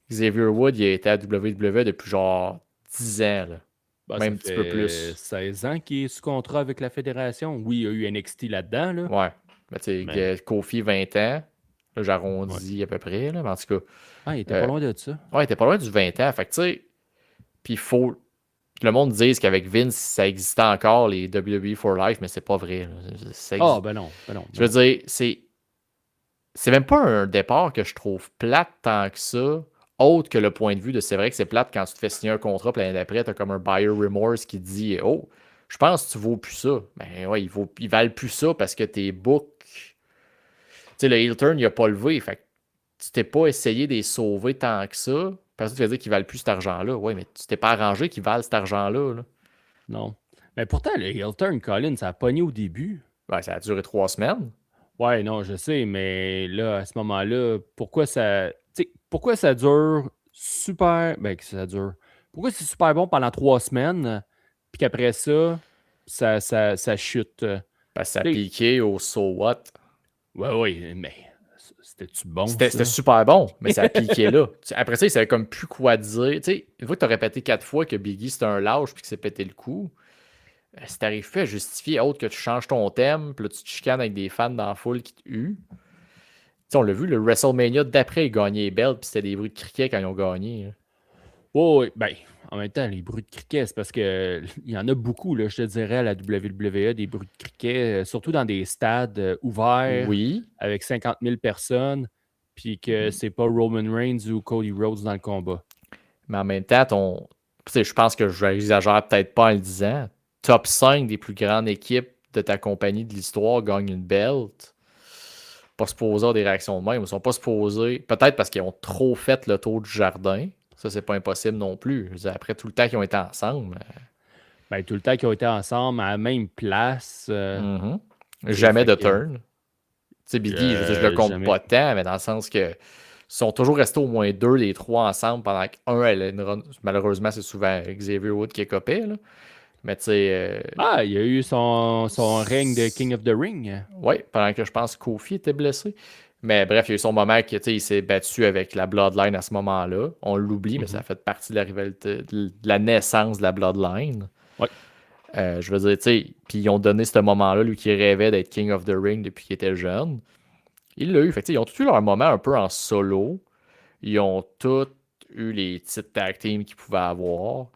[SPEAKER 1] Xavier Wood, il a été à WWE depuis genre 10 ans. Là.
[SPEAKER 2] Ben,
[SPEAKER 1] Même
[SPEAKER 2] ça
[SPEAKER 1] un petit peu
[SPEAKER 2] fait
[SPEAKER 1] plus.
[SPEAKER 2] 16 ans qu'il est sous contrat avec la fédération. Oui, il y a eu NXT là-dedans. Là.
[SPEAKER 1] Ouais. Mais tu sais, Kofi, 20 ans. Là, j'arrondis à peu près. Là, mais en tout cas.
[SPEAKER 2] Ah, il était pas loin de ça.
[SPEAKER 1] Ouais, il était pas loin du 20 ans. Fait que tu sais, puis il faut que le monde dise qu'avec Vince, ça existait encore, les WWE for Life, mais c'est pas vrai. Là.
[SPEAKER 2] Ben non.
[SPEAKER 1] Je veux dire, c'est même pas un départ que je trouve plate tant que ça, autre que le point de vue de c'est vrai que c'est plate quand tu te fais signer un contrat, puis l'année d'après, t'as comme un buyer remorse qui dit oh, je pense que tu vaux plus ça. Ben ouais, ils valent plus ça parce que tes books. Tu sais, le heel turn, il a pas levé. Fait que tu t'es pas essayé de les sauver tant que ça. Parce que tu vas dire qu'ils valent plus cet argent-là. Ouais, mais tu t'es pas arrangé qu'ils valent cet argent-là. Là.
[SPEAKER 2] Non. Mais pourtant, le heel turn, Colin, ça a pogné au début.
[SPEAKER 1] Ben, ça a duré 3 semaines.
[SPEAKER 2] Ouais, non, je sais, mais là, à ce moment-là, pourquoi ça dure super. Ben, que ça dure. Pourquoi c'est super bon pendant 3 semaines, puis qu'après ça chute?
[SPEAKER 1] Ben, ça a piqué au so what.
[SPEAKER 2] Ouais, mais c'était-tu bon,
[SPEAKER 1] C'était
[SPEAKER 2] ça?
[SPEAKER 1] super bon, mais ça a piqué là. Après ça, il savait comme plus quoi dire. Tu sais, une fois que tu as répété 4 fois que Biggie c'était un lâche puis qu'il s'est pété le cou, si t'arrives plus à justifier autre que tu changes ton thème, puis là tu te chicanes avec des fans dans la foule qui te huent. Tu sais, on l'a vu, le WrestleMania d'après, ils gagnaient les belts, puis c'était des bruits de cricket quand ils ont gagné. Là.
[SPEAKER 2] Oui, ben, en même temps, les bruits de cricket, c'est parce que il y en a beaucoup, là, je te dirais, à la WWE, des bruits de cricket, surtout dans des stades ouverts
[SPEAKER 1] Oui.
[SPEAKER 2] avec 50 000 personnes, puis que c'est pas Roman Reigns ou Cody Rhodes dans le combat.
[SPEAKER 1] Mais en même temps, je pense que j'exagère peut-être pas en le disant. Top 5 des plus grandes équipes de ta compagnie de l'histoire gagnent une belt. Pas supposés avoir des réactions de même. Ils sont pas supposés. Peut-être parce qu'ils ont trop fait le tour du jardin. Ça, c'est pas impossible non plus. Je veux dire, après tout le temps qu'ils ont été ensemble.
[SPEAKER 2] Ben, tout le temps qu'ils ont été ensemble à la même place.
[SPEAKER 1] Jamais de turn. Tu sais, Biggie, je le compte
[SPEAKER 2] jamais.
[SPEAKER 1] pas tant, mais dans le sens que ils sont toujours restés au moins 2 des 3 ensemble pendant qu'un, malheureusement, c'est souvent Xavier Wood qui est copé. Là. Mais tu sais.
[SPEAKER 2] Il y a eu son règne de King of the Ring.
[SPEAKER 1] Oui, pendant que je pense que Kofi était blessé. Mais bref, il y a eu son moment il s'est battu avec la Bloodline à ce moment-là. On l'oublie, mais ça a fait partie de la rivalité, de la naissance de la Bloodline.
[SPEAKER 2] Ouais.
[SPEAKER 1] Je veux dire, tu sais, puis ils ont donné ce moment-là, lui qui rêvait d'être King of the Ring depuis qu'il était jeune. Il l'a eu. Fait ils ont tous eu leur moment un peu en solo. Ils ont tous eu les titres tag team qu'ils pouvaient avoir.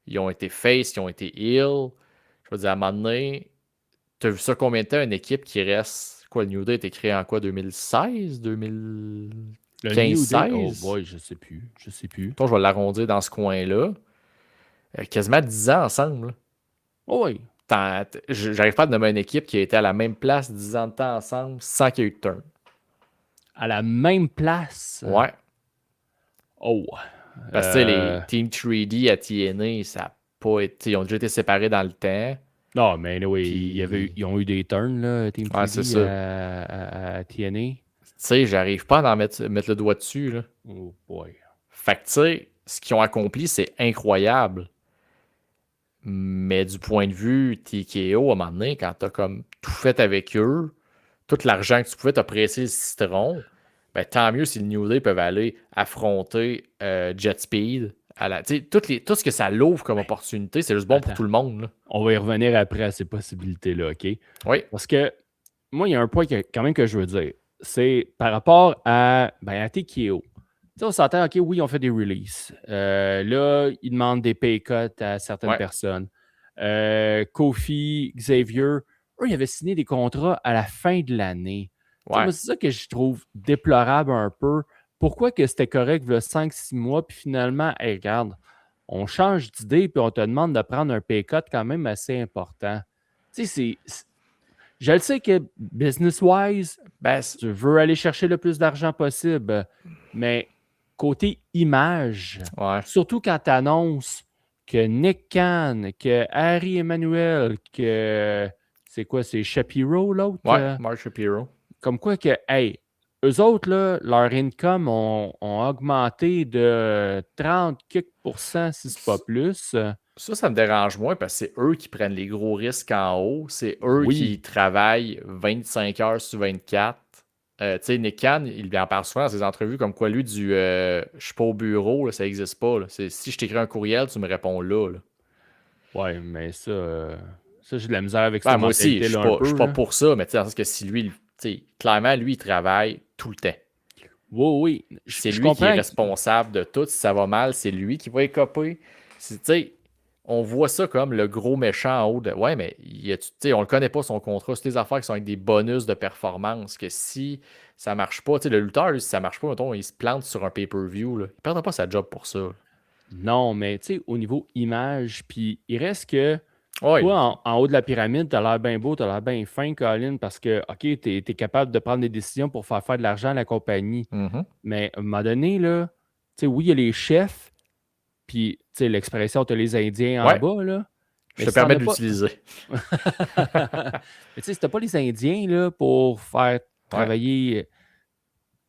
[SPEAKER 1] Ils ont été face, ils ont été heel. Je veux dire, à un moment donné, t'as vu ça combien de temps, une équipe qui reste. Quoi, le New Day a été créé en quoi, 2016 2015-16
[SPEAKER 2] Oh boy, je sais plus.
[SPEAKER 1] Toi, je vais l'arrondir dans ce coin-là. Quasiment 10 ans ensemble.
[SPEAKER 2] Oh oui.
[SPEAKER 1] J'arrive pas à nommer une équipe qui a été à la même place 10 ans de temps ensemble sans qu'il y ait eu de turn.
[SPEAKER 2] À la même place?
[SPEAKER 1] Ouais.
[SPEAKER 2] Oh.
[SPEAKER 1] Parce que les Team 3D à TNA, ça n'a pas été. Ils ont déjà été séparés dans le temps.
[SPEAKER 2] Non, mais anyway, ils ont eu des turns, là, Team 3D à TNA.
[SPEAKER 1] Tu sais, j'arrive pas à mettre le doigt dessus. Là.
[SPEAKER 2] Oh boy.
[SPEAKER 1] Fait que tu sais, ce qu'ils ont accompli, c'est incroyable. Mais du point de vue TKO, à un moment donné, quand t'as comme tout fait avec eux, tout l'argent que tu pouvais, t'as pressé le citron, ben tant mieux si le New Day peuvent aller affronter Jet Speed. Tout ce que ça l'ouvre comme opportunité, c'est juste bon pour tout le monde. Là.
[SPEAKER 2] On va y revenir après à ces possibilités-là, OK?
[SPEAKER 1] Oui.
[SPEAKER 2] Parce que moi, il y a un point quand même que je veux dire. C'est par rapport à TKO. on s'entend, OK, oui, on fait des releases. Là, ils demandent des pay cuts à certaines
[SPEAKER 1] Ouais.
[SPEAKER 2] personnes. Kofi, Xavier, eux, ils avaient signé des contrats à la fin de l'année.
[SPEAKER 1] Ouais.
[SPEAKER 2] Moi, c'est ça que je trouve déplorable un peu. Pourquoi que c'était correct il y a 5-6 mois, puis finalement, hey, regarde, on change d'idée, puis on te demande de prendre un pay cut quand même assez important. Je le sais que business-wise,
[SPEAKER 1] Ben,
[SPEAKER 2] tu veux aller chercher le plus d'argent possible, mais côté image,
[SPEAKER 1] ouais.
[SPEAKER 2] surtout quand tu annonces que Nick Khan, que Harry Emmanuel, que c'est quoi, c'est Shapiro l'autre?
[SPEAKER 1] Ouais, Mark Shapiro.
[SPEAKER 2] Comme quoi que, hey, eux autres, là, leur income ont augmenté de 30 quelques %, si c'est pas plus.
[SPEAKER 1] Ça me dérange moins parce que c'est eux qui prennent les gros risques en haut. C'est eux qui
[SPEAKER 2] Oui,
[SPEAKER 1] travaillent 25 heures sur 24. Tu sais, Nick Khan, il en parle souvent dans ses entrevues comme quoi lui, je suis pas au bureau, là, ça n'existe pas. Là. Si je t'écris un courriel, tu me réponds là.
[SPEAKER 2] ouais, mais ça j'ai de la misère avec cette
[SPEAKER 1] Ben, moi aussi,
[SPEAKER 2] mentalité-là un
[SPEAKER 1] je suis
[SPEAKER 2] peu,
[SPEAKER 1] pas
[SPEAKER 2] là.
[SPEAKER 1] pour ça, mais tu sais, dans le sens que si lui, tu sais, clairement, lui, il travaille tout le temps.
[SPEAKER 2] Oui, oui,
[SPEAKER 1] C'est
[SPEAKER 2] je
[SPEAKER 1] lui qui est
[SPEAKER 2] comprends.
[SPEAKER 1] responsable de tout. Si ça va mal, c'est lui qui va écoper. Tu sais, on voit ça comme le gros méchant en haut de. Ouais, mais tu sais, on le connaît pas son contrat. C'est des affaires qui sont avec des bonus de performance. Que si ça marche pas, tu sais, le lutteur, lui, si ça marche pas, mettons, il se plante sur un pay-per-view. Là. Il perdra pas sa job pour ça. Là.
[SPEAKER 2] Non, mais tu sais, au niveau image, puis il reste que
[SPEAKER 1] Ouais,
[SPEAKER 2] toi, en haut de la pyramide, t'as l'air bien beau, t'as l'air bien fin, Colin, parce que, OK, t'es capable de prendre des décisions pour faire de l'argent à la compagnie.
[SPEAKER 1] mhm.
[SPEAKER 2] Mais à un moment donné, là, tu sais, oui, il y a les chefs, puis, tu sais, l'expression, t'as les Indiens en
[SPEAKER 1] Ouais,
[SPEAKER 2] bas, là.
[SPEAKER 1] je
[SPEAKER 2] Mais
[SPEAKER 1] te
[SPEAKER 2] si t'en
[SPEAKER 1] permets
[SPEAKER 2] as
[SPEAKER 1] de
[SPEAKER 2] pas.
[SPEAKER 1] l'utiliser.
[SPEAKER 2] Mais tu sais, si t'as pas les Indiens, là, pour faire
[SPEAKER 1] Ouais,
[SPEAKER 2] travailler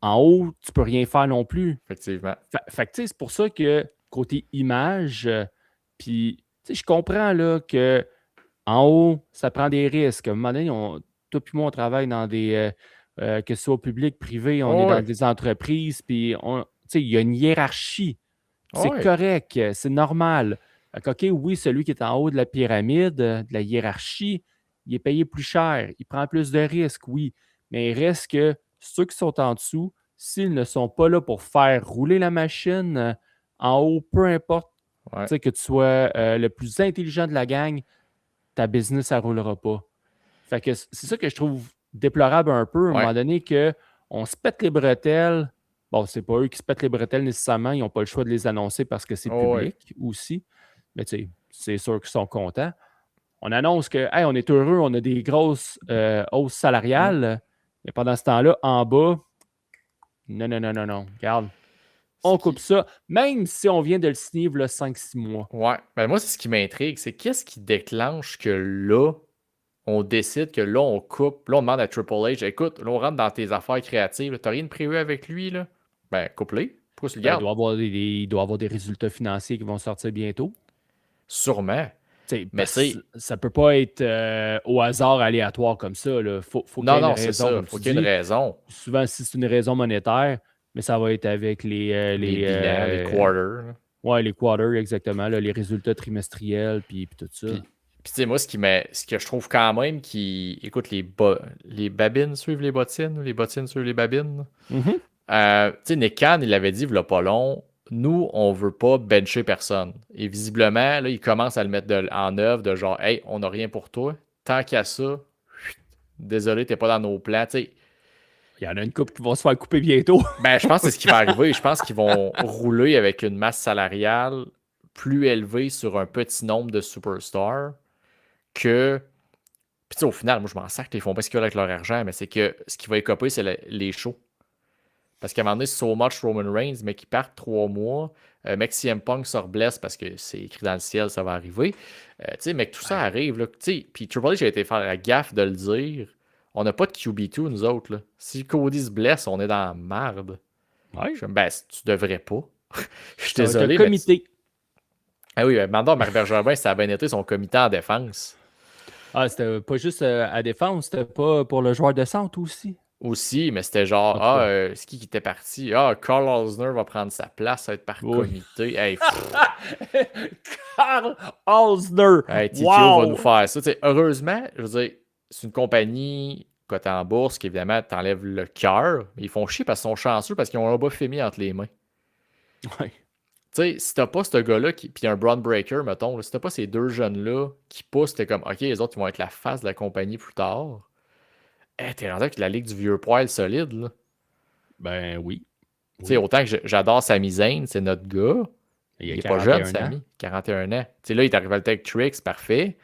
[SPEAKER 2] en haut, tu peux rien faire non plus.
[SPEAKER 1] effectivement.
[SPEAKER 2] Fait que, tu sais, c'est pour ça que côté image, puis, tu sais, je comprends, là, que en haut, ça prend des risques. À un moment donné, toi puis moi, on travaille dans que ce soit public, privé, on est dans
[SPEAKER 1] Ouais,
[SPEAKER 2] des entreprises, puis tu sais, il y a une hiérarchie. C'est
[SPEAKER 1] ouais,
[SPEAKER 2] correct, c'est normal. Fait que, OK, oui, celui qui est en haut de la pyramide, de la hiérarchie, il est payé plus cher, il prend plus de risques, oui. Mais il reste que ceux qui sont en dessous, s'ils ne sont pas là pour faire rouler la machine, en haut, peu importe,
[SPEAKER 1] ouais,
[SPEAKER 2] tu sais, que tu sois le plus intelligent de la gang, ta business, ça ne roulera pas. Fait que c'est ça que je trouve déplorable un peu, à un
[SPEAKER 1] ouais.
[SPEAKER 2] moment donné, qu'on se pète les bretelles. Bon, c'est pas eux qui se pètent les bretelles nécessairement, ils n'ont pas le choix de les annoncer parce que c'est
[SPEAKER 1] Ouais.
[SPEAKER 2] public aussi. Mais tu sais, c'est sûr qu'ils sont contents. On annonce que, hey, on est heureux, on a des grosses hausses
[SPEAKER 1] Mm.
[SPEAKER 2] salariales, mais pendant ce temps-là, en bas, non, non, non, non, non. Regarde,
[SPEAKER 1] Ce
[SPEAKER 2] on coupe
[SPEAKER 1] qui,
[SPEAKER 2] ça, même si on vient de le signer il y a 5-6 mois.
[SPEAKER 1] Ouais. Ben moi, c'est ce qui m'intrigue, c'est qu'est-ce qui déclenche que là, on décide que là, on coupe, là, on demande à Triple H, écoute, là, on rentre dans tes affaires créatives, là, t'as rien de prévu avec lui, là? Ben, coupe-les. Pourquoi tu le
[SPEAKER 2] Ben,
[SPEAKER 1] gardes?
[SPEAKER 2] il doit avoir des résultats financiers qui vont sortir bientôt.
[SPEAKER 1] Sûrement.
[SPEAKER 2] T'sais,
[SPEAKER 1] Mais tu
[SPEAKER 2] parce que
[SPEAKER 1] sais,
[SPEAKER 2] ça peut pas être au hasard aléatoire comme ça. Là. Faut qu'il y
[SPEAKER 1] non,
[SPEAKER 2] ait une
[SPEAKER 1] non, c'est
[SPEAKER 2] raison,
[SPEAKER 1] ça.
[SPEAKER 2] comme
[SPEAKER 1] Faut
[SPEAKER 2] tu
[SPEAKER 1] qu'il y ait une
[SPEAKER 2] dis.
[SPEAKER 1] raison.
[SPEAKER 2] Souvent, si c'est une raison monétaire, mais ça va être avec
[SPEAKER 1] Les bilans, les quarters. Là.
[SPEAKER 2] ouais, les quarters, exactement, là, les résultats trimestriels, puis tout ça.
[SPEAKER 1] Puis tu sais, moi, ce que je trouve quand même qui. Écoute, les babines suivent les bottines, ou les bottines suivent les babines.
[SPEAKER 2] Mhm.
[SPEAKER 1] Tu sais, Nick Khan, il avait dit, il pas long, nous, on veut pas bencher personne. Et visiblement, là, il commence à le mettre en œuvre de genre, hey, on n'a rien pour toi. Tant qu'à ça, désolé, t'es pas dans nos plans. Tu sais,
[SPEAKER 2] Il y en a une couple qui vont se faire couper bientôt.
[SPEAKER 1] ben, je pense que c'est ce qui va arriver. Je pense qu'ils vont rouler avec une masse salariale plus élevée sur un petit nombre de superstars que. Puis, tu sais, au final, moi, je m'en sers qu'ils font pas ce qu'ils veulent avec leur argent, mais c'est que ce qui va écoper, c'est les shows. Parce qu'à un moment donné, So Much Roman Reigns, mais qui part 3 mois. Mec, CM Punk se reblesse parce que c'est écrit dans le ciel, ça va arriver. Tu sais, mec, tout ça
[SPEAKER 2] Ouais.
[SPEAKER 1] arrive. Là, tu sais, puis Triple H a été faire la gaffe de le dire. On n'a pas de QB2, nous autres. Là. Si Cody se blesse, on est dans la merde. Je
[SPEAKER 2] Ouais.
[SPEAKER 1] suis comme, ben, tu devrais pas. Je suis
[SPEAKER 2] Ça va être un
[SPEAKER 1] désolé, mais.
[SPEAKER 2] comité.
[SPEAKER 1] Ah oui, Mandor Marc-Bergevin, ça a bien été son comité en défense.
[SPEAKER 2] Ah, c'était pas juste à défense, c'était pas pour le joueur de centre aussi.
[SPEAKER 1] Aussi, mais c'était genre,
[SPEAKER 2] En tout cas,
[SPEAKER 1] c'est qui était parti? Ah, Carl Osner va prendre sa place, ça va être par
[SPEAKER 2] oui.
[SPEAKER 1] comité. Hey,
[SPEAKER 2] Karl Osner.
[SPEAKER 1] hey, TKO va nous
[SPEAKER 2] Wow!
[SPEAKER 1] faire ça. T'sais, heureusement, je veux dire, c'est une compagnie cotée en bourse qui, évidemment, t'enlève le cœur. Mais ils font chier parce qu'ils sont chanceux parce qu'ils ont un bas féminin entre les mains.
[SPEAKER 2] Ouais.
[SPEAKER 1] Tu sais, si t'as pas ce gars-là, puis un Braun Breaker, mettons, là, si t'as pas ces deux jeunes-là qui poussent, t'es comme, OK, les autres, ils vont être la face de la compagnie plus tard. T'es rendu avec la ligue du vieux poil solide, là.
[SPEAKER 2] Ben oui.
[SPEAKER 1] Tu sais, autant que j'adore Sami Zayn, c'est notre gars.
[SPEAKER 2] Il
[SPEAKER 1] Il
[SPEAKER 2] a
[SPEAKER 1] est pas jeune,
[SPEAKER 2] 41 ans.
[SPEAKER 1] Sami. 41 ans. Tu sais, là, il est arrivé le Tech Tricks, parfait.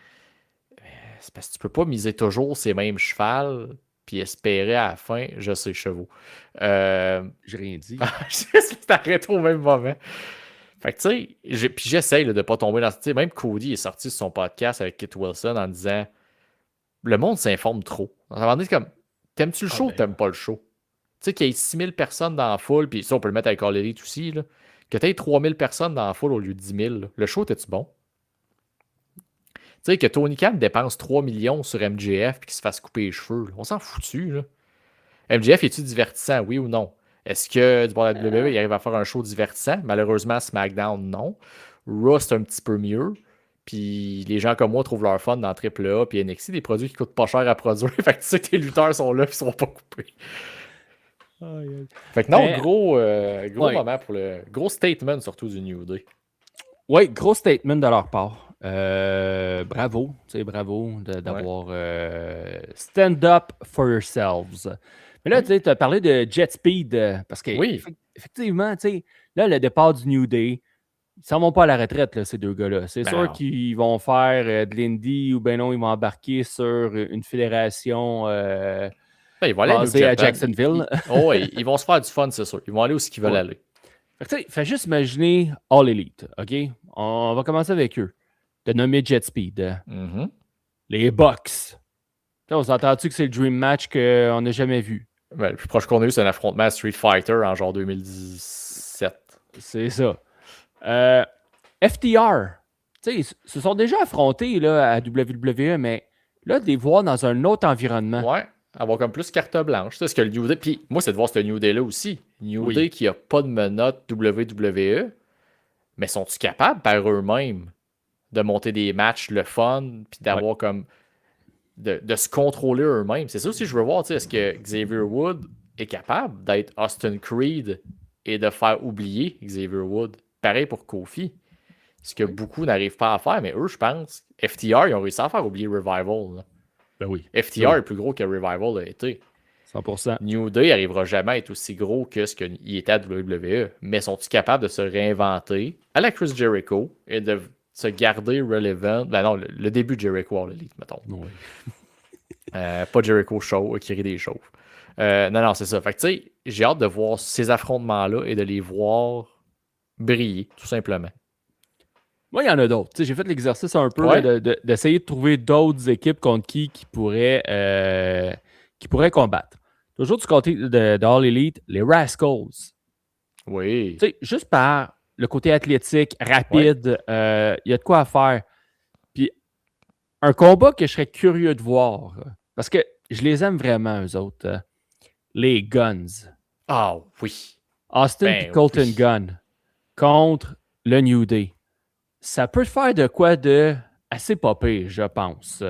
[SPEAKER 1] C'est parce que tu peux pas miser toujours ces mêmes chevals puis espérer à la fin, je sais, chevaux.
[SPEAKER 2] J'ai rien dit.
[SPEAKER 1] Je t'arrête au même moment. Fait que tu sais, puis j'essaye là, de pas tomber dans... Tu sais, même Cody est sorti sur son podcast avec Kit Wilson en disant le monde s'informe trop. À un moment donné, c'est comme, t'aimes-tu le show ou t'aimes pas le show? Tu sais, qu'il y ait 6000 personnes dans la foule, puis ça, on peut le mettre avec All Elite aussi, là, que t'aies 3000 personnes dans la foule au lieu de 10 000, là. Le show, t'es-tu bon? Tu sais, que Tony Khan dépense 3 millions sur MJF puis qu'il se fasse couper les cheveux, là. On s'en foutu, là. MJF, est-tu divertissant, oui ou non? Est-ce que du bord de la WWE, il arrive à faire un show divertissant? Malheureusement, SmackDown, non. Raw, c'est un petit peu mieux. Puis les gens comme moi trouvent leur fun dans AAA puis NXT, des produits qui coûtent pas cher à produire. Fait que tu sais que tes lutteurs sont là et ils sont pas coupés. Fait que non, gros moment pour le... Gros statement surtout du New Day.
[SPEAKER 2] Oui, gros statement de leur part. Bravo, tu sais, bravo d'avoir stand up for yourselves. Mais là, tu sais, tu as parlé de Jet Speed, parce que effectivement, tu sais, là, le départ du New Day, ils s'en vont pas à la retraite, là, ces deux gars-là. C'est sûr qu'ils vont faire de l'indie ou ben non, ils vont embarquer sur une fédération
[SPEAKER 1] ils vont aller
[SPEAKER 2] basée à Jacksonville.
[SPEAKER 1] Ils vont se faire du fun, c'est sûr. Ils vont aller où ils veulent aller.
[SPEAKER 2] Fais juste imaginer All Elite, OK? On va commencer avec eux. De nommer Jet Speed. Les Bucks. On s'entend-tu que c'est le dream match qu'on n'a jamais vu?
[SPEAKER 1] Ben, le plus proche qu'on a eu, c'est un affrontement à Street Fighter en genre 2017.
[SPEAKER 2] C'est ça. FTR. Ils se sont déjà affrontés là, à WWE, mais là, de les voir dans un autre environnement.
[SPEAKER 1] Ouais, avoir comme plus carte blanche. C'est ce que le New Day. Puis moi, c'est de voir ce New Day-là aussi. New Day qui a pas de menottes WWE, mais sont-ils capables par eux-mêmes de monter des matchs le fun, puis d'avoir comme. De se contrôler eux-mêmes. C'est ça aussi que je veux voir. Est-ce que Xavier Wood est capable d'être Austin Creed et de faire oublier Xavier Wood? Pareil pour Kofi. Ce que beaucoup n'arrivent pas à faire, mais eux, je pense, FTR, ils ont réussi à faire oublier Revival. Là.
[SPEAKER 2] Ben oui.
[SPEAKER 1] FTR est plus gros que Revival a été.
[SPEAKER 2] 100%.
[SPEAKER 1] New Day n'arrivera jamais à être aussi gros que ce qu'il était à WWE. Mais sont-ils capables de se réinventer à la Chris Jericho et de se garder relevant? Ben non, le début de Jericho en Elite, mettons.
[SPEAKER 2] Oui.
[SPEAKER 1] Pas Jericho Show, qui rit des chauves. Non, c'est ça. Fait que tu sais, j'ai hâte de voir ces affrontements-là et de les voir briller, tout simplement.
[SPEAKER 2] Moi, il y en a d'autres. J'ai fait l'exercice un peu là, d'essayer de trouver d'autres équipes contre qui pourraient combattre. Toujours du côté de All Elite, les Rascals.
[SPEAKER 1] Oui.
[SPEAKER 2] Juste par le côté athlétique, rapide, il y a de quoi à faire. Puis, un combat que je serais curieux de voir, parce que je les aime vraiment, eux autres. Les Guns.
[SPEAKER 1] Ah oui.
[SPEAKER 2] Austin et Colton Gunn contre le New Day. Ça peut faire de quoi de assez pas pire, je pense.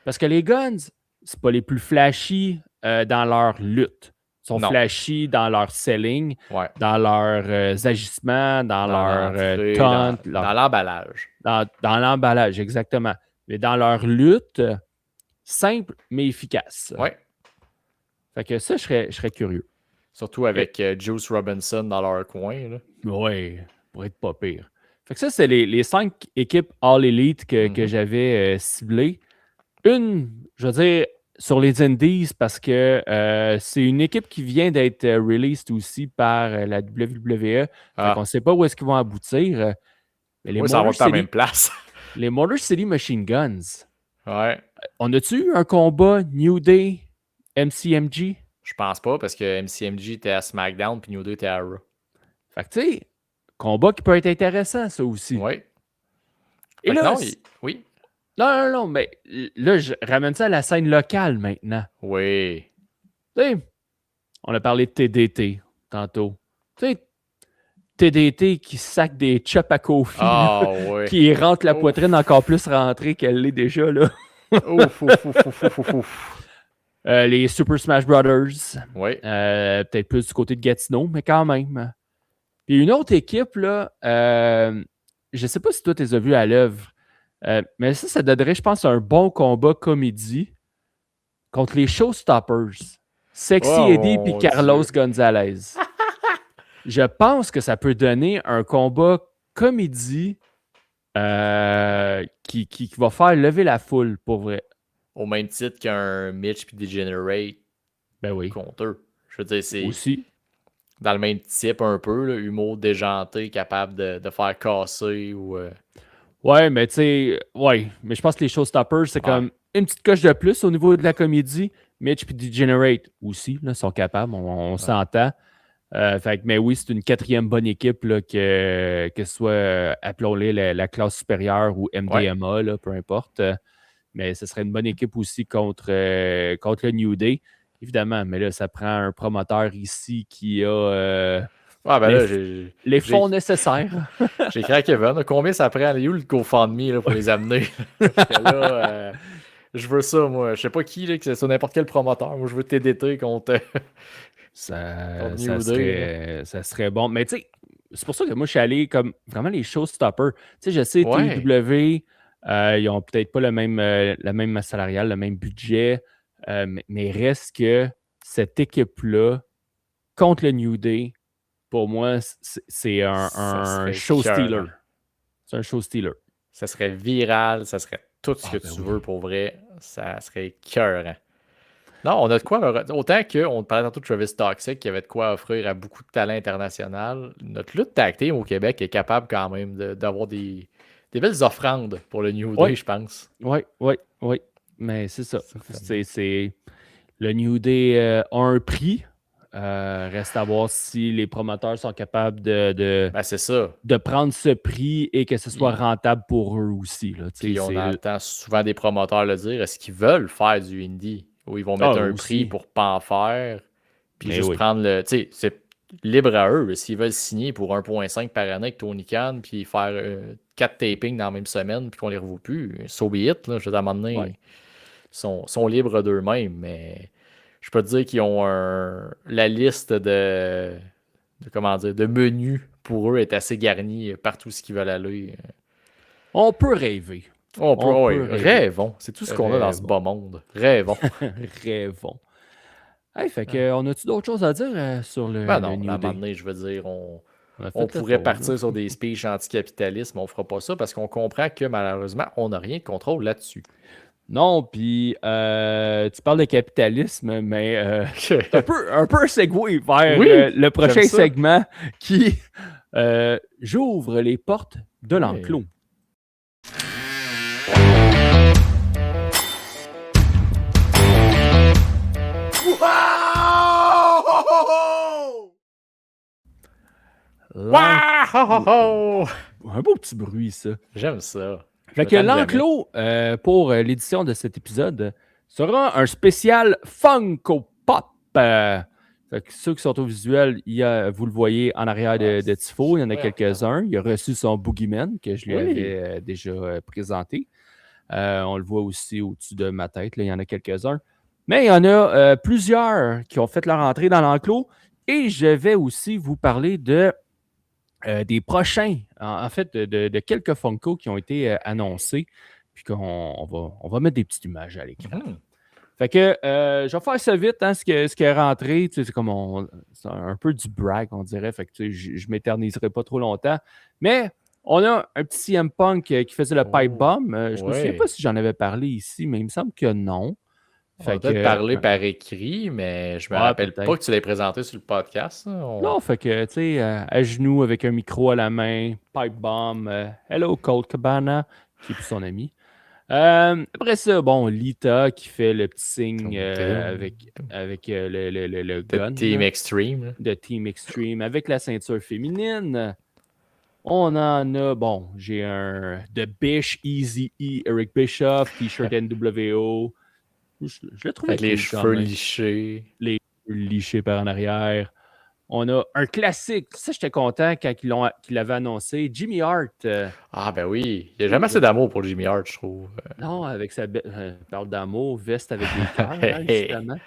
[SPEAKER 2] Parce que les Guns, c'est pas les plus flashy dans leur lutte. Ils sont flashy dans leur selling, dans leurs agissements, dans leur taunt.
[SPEAKER 1] Dans l'emballage.
[SPEAKER 2] Dans l'emballage, exactement. Mais dans leur lutte, simple mais efficace.
[SPEAKER 1] Ouais.
[SPEAKER 2] Fait que ça, je serais curieux.
[SPEAKER 1] Surtout avec Juice Robinson dans leur coin.
[SPEAKER 2] Oui, pour être pas pire. Fait que ça, c'est les 5 équipes All Elite que j'avais ciblées. Une, je veux dire, sur les Indies, parce que c'est une équipe qui vient d'être released aussi par la WWE. On ne sait pas où est-ce qu'ils vont aboutir. Mais les
[SPEAKER 1] ça va pas à la même place.
[SPEAKER 2] Les Motor City Machine Guns.
[SPEAKER 1] Ouais.
[SPEAKER 2] On a-tu eu un combat New Day, MCMG?
[SPEAKER 1] Je pense pas, parce que MCMG était à SmackDown puis New Day était à Raw.
[SPEAKER 2] Fait que tu sais, combat qui peut être intéressant, ça aussi.
[SPEAKER 1] Oui.
[SPEAKER 2] Et là,
[SPEAKER 1] oui.
[SPEAKER 2] Non, mais là, je ramène ça à la scène locale maintenant.
[SPEAKER 1] Oui.
[SPEAKER 2] Tu sais, on a parlé de TDT tantôt. Tu sais, TDT qui sac des chops à Kofi, qui rentre la poitrine encore plus rentrée qu'elle l'est déjà, là. Les Super Smash Brothers.
[SPEAKER 1] Oui.
[SPEAKER 2] Peut-être plus du côté de Gatineau, mais quand même. Puis une autre équipe, là, je sais pas si toi, tu les as vus à l'œuvre, mais ça donnerait, je pense, un bon combat comédie contre les Showstoppers. Sexy
[SPEAKER 1] Oh
[SPEAKER 2] Eddie puis
[SPEAKER 1] mon
[SPEAKER 2] Carlos
[SPEAKER 1] Dieu.
[SPEAKER 2] Gonzalez. Je pense que ça peut donner un combat comédie qui va faire lever la foule, pour vrai.
[SPEAKER 1] Au même titre qu'un Mitch puis Degenerate
[SPEAKER 2] Ben oui.
[SPEAKER 1] contre eux. Je veux dire, c'est
[SPEAKER 2] Aussi.
[SPEAKER 1] dans le même type un peu, là, humour déjanté, capable de faire casser ou...
[SPEAKER 2] Ouais, mais tu sais, ouais. Mais je pense que les Showstoppers, c'est
[SPEAKER 1] Ouais.
[SPEAKER 2] comme une petite coche de plus au niveau de la comédie. Mitch puis Degenerate aussi, là, sont capables, on s'entend. Mais oui, c'est une quatrième bonne équipe, là, que ce soit, appelons-les la classe supérieure ou MDMA, là, peu importe. Mais ce serait une bonne équipe aussi contre le New Day, évidemment. Mais là, ça prend un promoteur ici qui a
[SPEAKER 1] Ah ben là,
[SPEAKER 2] les fonds nécessaires.
[SPEAKER 1] J'ai écrit à Kevin, combien ça prend? Il est où le GoFundMe là, pour les amener? Parce que là, je veux ça, moi. Je sais pas qui, là, que c'est sur n'importe quel promoteur. Moi, je veux TDT contre
[SPEAKER 2] Ça
[SPEAKER 1] New Day.
[SPEAKER 2] ça serait bon. Mais tu sais, c'est pour ça que moi, je suis allé comme vraiment les showstoppers. Tu sais, je sais,
[SPEAKER 1] Ouais.
[SPEAKER 2] TW, ils ont peut-être pas la même masse salariale, le même budget, mais reste que cette équipe-là, contre le New Day, pour moi, c'est
[SPEAKER 1] Ça
[SPEAKER 2] un
[SPEAKER 1] serait
[SPEAKER 2] show stealer.
[SPEAKER 1] écœurant.
[SPEAKER 2] C'est un show stealer.
[SPEAKER 1] Ça serait viral, ça serait tout ce que
[SPEAKER 2] Ben
[SPEAKER 1] tu
[SPEAKER 2] oui.
[SPEAKER 1] veux pour vrai. Ça serait écœurant. Non, on a de quoi. Autant qu'on te parlait tantôt de Travis Toxic, qui avait de quoi offrir à beaucoup de talents international, notre lutte tag team au Québec est capable quand même d'avoir des belles offrandes pour le New Day,
[SPEAKER 2] Ouais.
[SPEAKER 1] je pense.
[SPEAKER 2] Oui. Mais c'est ça. Le New Day a un prix. Reste à voir si les promoteurs sont capables
[SPEAKER 1] Ben, c'est ça.
[SPEAKER 2] de prendre ce prix et que ce soit rentable pour eux aussi. Là.
[SPEAKER 1] Puis on entend souvent des promoteurs le dire, est-ce qu'ils veulent faire du indie? Ou ils vont mettre un prix pour pas en faire, puis
[SPEAKER 2] Mais
[SPEAKER 1] juste
[SPEAKER 2] oui.
[SPEAKER 1] prendre le... Tu sais, c'est libre à eux. S'ils veulent signer pour 1,5 par année avec Tony Khan, puis faire 4 tapings dans la même semaine, puis qu'on les revoit plus, so be it. Là, je vais t'amener,
[SPEAKER 2] Ouais.
[SPEAKER 1] sont libres d'eux-mêmes, mais je peux te dire qu'ils ont la liste comment dire, de menus pour eux est assez garnie partout ce qu'ils veulent aller.
[SPEAKER 2] On peut rêver.
[SPEAKER 1] Rêvons. C'est tout ce qu'on a dans ce bas monde. Rêvons.
[SPEAKER 2] Rêvons. Hey, fait que, on a-tu d'autres choses à dire sur le,
[SPEAKER 1] Ben
[SPEAKER 2] le
[SPEAKER 1] non,
[SPEAKER 2] New
[SPEAKER 1] à un
[SPEAKER 2] Day?
[SPEAKER 1] moment donné, je veux dire, on
[SPEAKER 2] a fait le
[SPEAKER 1] pourrait
[SPEAKER 2] tour,
[SPEAKER 1] partir
[SPEAKER 2] là.
[SPEAKER 1] sur des speeches anticapitalisme, on fera pas ça parce qu'on comprend que malheureusement, on n'a rien de contrôle là-dessus.
[SPEAKER 2] Non, puis tu parles de capitalisme, mais un peu un segue vers
[SPEAKER 1] Oui,
[SPEAKER 2] le prochain
[SPEAKER 1] j'aime ça.
[SPEAKER 2] segment qui j'ouvre les portes de l'enclos.
[SPEAKER 1] Wow!
[SPEAKER 2] Un beau petit bruit, ça.
[SPEAKER 1] J'aime ça.
[SPEAKER 2] Fait que l'enclos, pour l'édition de cet épisode, sera un spécial Funko Pop. Fait que ceux qui sont au visuel, vous le voyez en arrière de Tifo, il y en a quelques-uns. Il a reçu son Boogeyman que je lui avais déjà présenté. On le voit aussi au-dessus de ma tête, là, il y en a quelques-uns. Mais il y en a plusieurs qui ont fait leur entrée dans l'enclos. Et je vais aussi vous parler des prochains, en fait, de quelques Funko qui ont été annoncés, puis qu'on va mettre des petites images à l'écran. Fait que je vais faire ça vite, hein, ce qui est rentré. Tu sais, c'est un peu du brag, on dirait. Fait que tu sais, je ne m'éterniserai pas trop longtemps. Mais on a un petit CM Punk qui faisait le pipe bomb. Je ne me souviens pas si j'en avais parlé ici, mais il me semble que non.
[SPEAKER 1] On va peut-être parler par écrit, mais je me rappelle pas que tu l'aies présenté sur le podcast.
[SPEAKER 2] Non, fait que, tu sais, à genoux avec un micro à la main, pipe bomb, hello Colt Cabana, qui est plus son ami. Après ça, bon, Lita qui fait le petit signe avec le gun.
[SPEAKER 1] De Team Extreme.
[SPEAKER 2] De Team Extreme avec la ceinture féminine. On en a, bon, j'ai un The Bish Easy E Eric Bischoff, T-shirt NWO. Je le trouve
[SPEAKER 1] avec les cheveux lichés.
[SPEAKER 2] Les cheveux lichés par en arrière. On a un classique. Ça, j'étais content quand ils l'avaient annoncé. Jimmy Hart.
[SPEAKER 1] Ah, ben oui. Il n'y a jamais assez d'amour pour Jimmy Hart, je trouve.
[SPEAKER 2] Non, avec sa parle d'amour, veste avec des cœurs, hein, justement.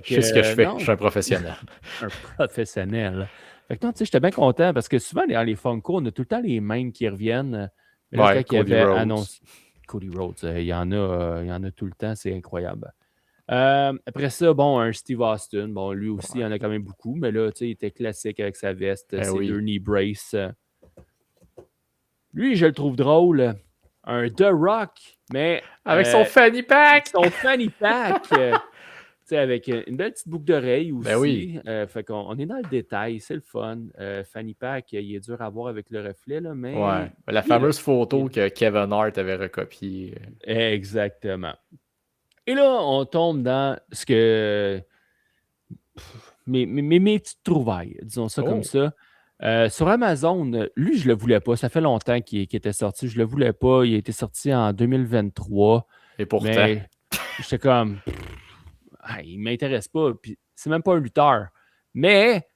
[SPEAKER 1] Je sais ce que je fais. Je suis un professionnel.
[SPEAKER 2] Un professionnel. Fait que non, tu sais, j'étais bien content parce que souvent, dans les Funko, on a tout le temps les mêmes qui reviennent. Mais là,
[SPEAKER 1] Ouais,
[SPEAKER 2] quand il y
[SPEAKER 1] Cody
[SPEAKER 2] avait
[SPEAKER 1] Rhodes.
[SPEAKER 2] annoncé Cody Rhodes, il y en a tout le temps, c'est incroyable. Après ça, bon, un Steve Austin, bon, lui aussi, il y en a quand même beaucoup, mais là, tu sais, il était classique avec sa veste, ses
[SPEAKER 1] oui.
[SPEAKER 2] 2 knee braces. Lui, je le trouve drôle. Un The Rock, mais.
[SPEAKER 1] Avec son fanny pack!
[SPEAKER 2] Son fanny pack! Avec une belle petite boucle d'oreille aussi.
[SPEAKER 1] Ben oui.
[SPEAKER 2] Fait qu'on on est dans le détail, c'est le fun. Fanny pack, il est dur à voir avec le reflet, là, mais.
[SPEAKER 1] Ouais. La fameuse photo que Kevin Hart avait recopiée.
[SPEAKER 2] Exactement. Et là, on tombe dans ce que. Mes petites trouvailles, disons ça comme ça. Sur Amazon, lui, je le voulais pas. Ça fait longtemps qu'il était sorti. Je le voulais pas. Il a été sorti en 2023.
[SPEAKER 1] Et pourtant.
[SPEAKER 2] Mais j'étais comme. Il m'intéresse pas. Puis c'est même pas un lutteur. Mais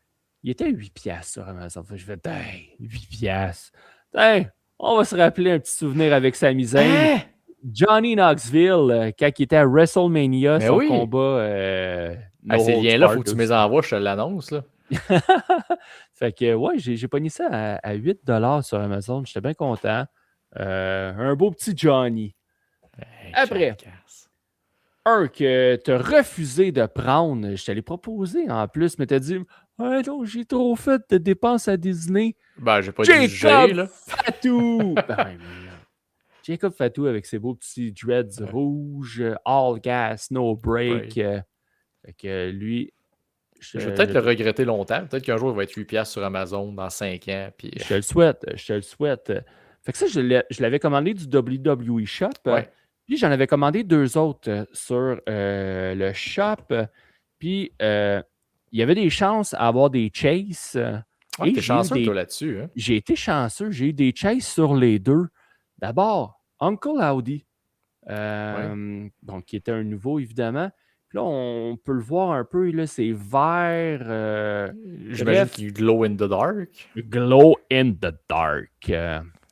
[SPEAKER 2] il était à 8$ sur Amazon. Je fais, 8$. On va se rappeler un petit souvenir avec Sami Zayn. Johnny Knoxville, quand il était à WrestleMania, son combat.
[SPEAKER 1] Ces liens-là, il faut que tu me les envoies, je te l'annonce. Là.
[SPEAKER 2] Fait que, ouais, j'ai pogné ça à 8$ sur Amazon. J'étais bien content. Un beau petit Johnny. Après, un que tu as refusé de prendre, je te l'ai proposé en plus, mais tu as dit ouais, non, j'ai trop fait de dépenses à Disney.
[SPEAKER 1] Ben, j'ai pas dit Jacob
[SPEAKER 2] là. Fatou! Jacob Fatou avec ses beaux petits dreads rouges, all gas, no break. Fait que lui.
[SPEAKER 1] Je vais peut-être le regretter longtemps. Peut-être qu'un jour, il va être 8$ sur Amazon dans 5 ans. Puis...
[SPEAKER 2] Je te le souhaite. Fait que ça, je l'avais commandé du WWE Shop. Puis j'en avais commandé 2 autres sur le shop. Puis il y avait des chances à avoir des chases.
[SPEAKER 1] Ouais, t'es chanceux, toi, là-dessus. Hein?
[SPEAKER 2] J'ai été chanceux. J'ai eu des chases sur les 2. D'abord, Uncle Howdy. Donc, qui était un nouveau, évidemment. Puis là, on peut le voir un peu, là, c'est vert.
[SPEAKER 1] J'imagine qu'il glow in the dark.
[SPEAKER 2] Glow in the dark.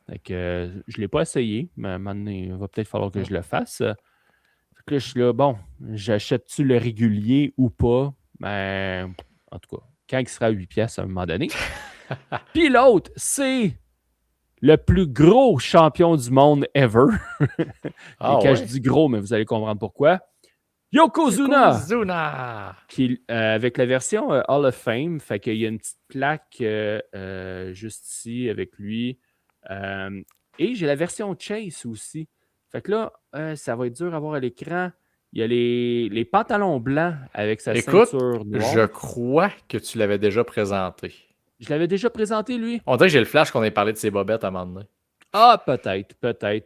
[SPEAKER 2] Fait que, je ne l'ai pas essayé, mais à un moment donné, il va peut-être falloir que je le fasse. Fait que là, je suis là, bon, j'achète-tu le régulier ou pas? Ben, en tout cas, quand il sera à 8$ à un moment donné. Puis l'autre, c'est le plus gros champion du monde ever. Et quand je dis gros, mais vous allez comprendre pourquoi. Yokozuna! Qui, avec la version Hall of Fame, fait qu'il y a une petite plaque juste ici avec lui. Et j'ai la version Chase aussi. Fait que là, ça va être dur à voir à l'écran. Il y a les pantalons blancs avec sa ceinture noire.
[SPEAKER 1] Je crois que tu l'avais déjà présenté.
[SPEAKER 2] Je l'avais déjà présenté, lui?
[SPEAKER 1] On dirait que j'ai le flash qu'on ait parlé de ses bobettes à un moment donné.
[SPEAKER 2] Ah, peut-être.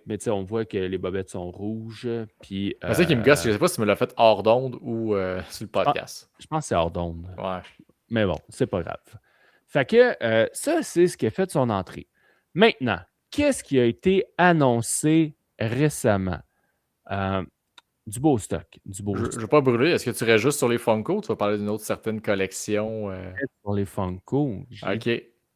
[SPEAKER 2] Mais tu sais, on voit que les bobettes sont rouges. Puis.
[SPEAKER 1] C'est ça qui me gosse. Je sais pas si tu me l'as fait hors d'onde ou sur le podcast.
[SPEAKER 2] Je pense que c'est hors d'onde.
[SPEAKER 1] Ouais.
[SPEAKER 2] Mais bon, c'est pas grave. Fait que ça, c'est ce qui a fait son entrée. Maintenant, qu'est-ce qui a été annoncé récemment? Du beau stock.
[SPEAKER 1] Je ne vais pas brûler. Est-ce que tu restes juste sur les Funko? Tu vas parler d'une autre certaine collection?
[SPEAKER 2] Sur les Funko.
[SPEAKER 1] OK.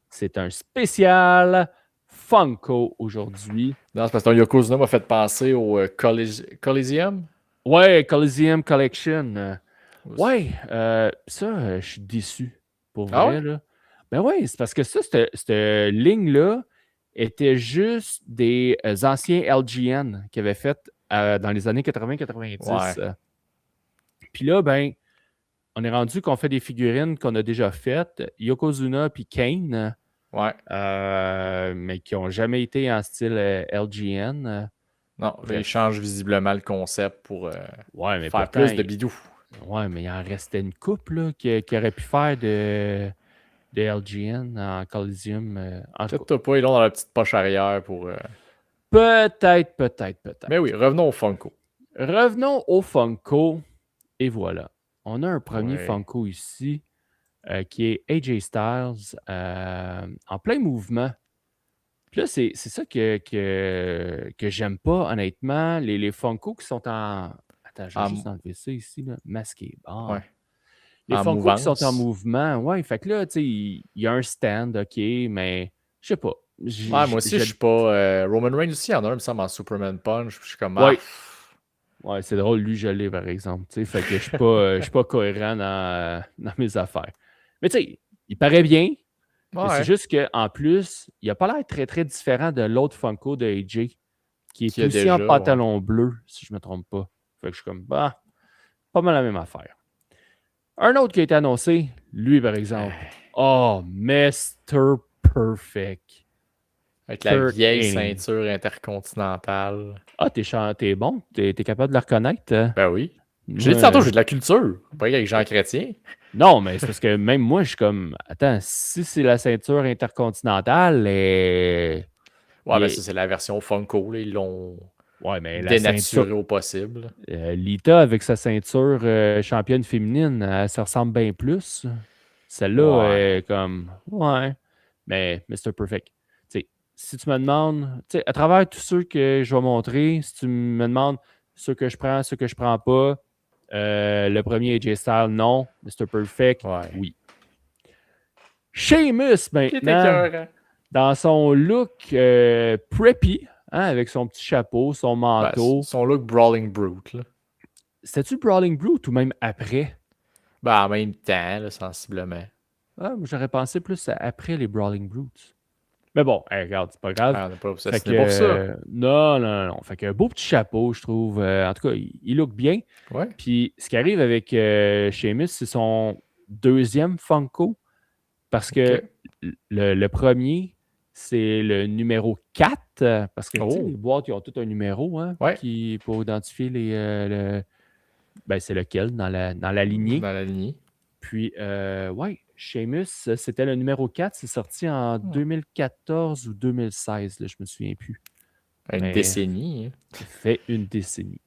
[SPEAKER 2] C'est un spécial Funko aujourd'hui.
[SPEAKER 1] Non, c'est parce que ton Yokozuna m'a fait penser au Coliseum.
[SPEAKER 2] Ouais, Coliseum Collection. Ouais, ça, je suis déçu. Pour vrai, là. Ben ouais, c'est parce que ça, cette ligne-là était juste des anciens LGN qui avaient fait dans les années 80-90.
[SPEAKER 1] Ouais.
[SPEAKER 2] Puis là, ben, on est rendu qu'on fait des figurines qu'on a déjà faites. Yokozuna puis Kane.
[SPEAKER 1] Ouais.
[SPEAKER 2] Mais qui n'ont jamais été en style LGN.
[SPEAKER 1] Non, ils changent visiblement le concept pour
[SPEAKER 2] mais
[SPEAKER 1] faire plus de bidou.
[SPEAKER 2] Ouais, mais il en restait une coupe là, qui aurait pu faire de LGN en Coliseum.
[SPEAKER 1] Peut-être t'as pas, ils l'ont dans la petite poche arrière pour...
[SPEAKER 2] Peut-être.
[SPEAKER 1] Mais oui, revenons au Funko.
[SPEAKER 2] Revenons au Funko. Et voilà. On a un premier Funko ici qui est AJ Styles en plein mouvement. Puis là, c'est ça que j'aime pas, honnêtement. Les Funko qui sont en... Attends, je vais juste enlever ça ici, là. Masqué. Bon. Les Funko qui sont en mouvement, ouais. Fait que là, tu sais, il y a un stand, OK, mais je sais pas.
[SPEAKER 1] Moi aussi, je suis pas... Roman Reigns aussi, il y en a un, il me semble, en Superman Punch. Je suis comme...
[SPEAKER 2] Ouais, c'est drôle, lui, je l'ai, par exemple. Fait que je suis pas cohérent dans mes affaires. Mais tu sais, il paraît bien. Mais c'est juste qu'en plus, il n'a pas l'air très, très différent de l'autre Funko de AJ, qui est aussi en pantalon bleu, si je ne me trompe pas. Fait que je suis comme, bah, pas mal la même affaire. Un autre qui a été annoncé, lui, par exemple. Oh, Mr. Perfect.
[SPEAKER 1] Avec la vieille ceinture intercontinentale.
[SPEAKER 2] Ah, t'es bon? T'es capable de la reconnaître?
[SPEAKER 1] Ben oui. J'ai dit tantôt, j'ai de la culture. Pas avec Jean Chrétien.
[SPEAKER 2] Non, mais c'est parce que même moi, je suis comme, attends, si c'est la ceinture intercontinentale,
[SPEAKER 1] ouais, ben ça, c'est la version Funko. Là. Ils l'ont dénaturé au possible.
[SPEAKER 2] Lita, avec sa ceinture championne féminine, elle se ressemble bien plus. Celle-là est comme, ouais. Mais Mr. Perfect, t'sais, si tu me demandes, à travers tous ceux que je vais montrer, si tu me demandes ceux que je prends pas, le premier AJ Styles, non. Mr. Perfect, oui. Sheamus, maintenant, dans son look preppy, hein, avec son petit chapeau, son manteau.
[SPEAKER 1] Son look Brawling Brute.
[SPEAKER 2] C'était-tu Brawling Brute ou même après?
[SPEAKER 1] Ben, en même temps, là, sensiblement.
[SPEAKER 2] Ah, j'aurais pensé plus après les Brawling Brutes. Mais bon, regarde, c'est pas grave.
[SPEAKER 1] On n'est pas obsessionnés pour ça.
[SPEAKER 2] Non. Fait qu'un beau petit chapeau, je trouve. En tout cas, il look bien.
[SPEAKER 1] Ouais.
[SPEAKER 2] Puis, ce qui arrive avec Sheamus, c'est son deuxième Funko. Parce que le premier, c'est le numéro 4. Parce que les boîtes, ils ont tout un numéro pour identifier ben, c'est lequel dans la lignée.
[SPEAKER 1] Dans la lignée.
[SPEAKER 2] Puis, Sheamus, c'était le numéro 4. C'est sorti en 2014 ou 2016, là, je me souviens plus.
[SPEAKER 1] Une décennie.
[SPEAKER 2] Ça fait une décennie.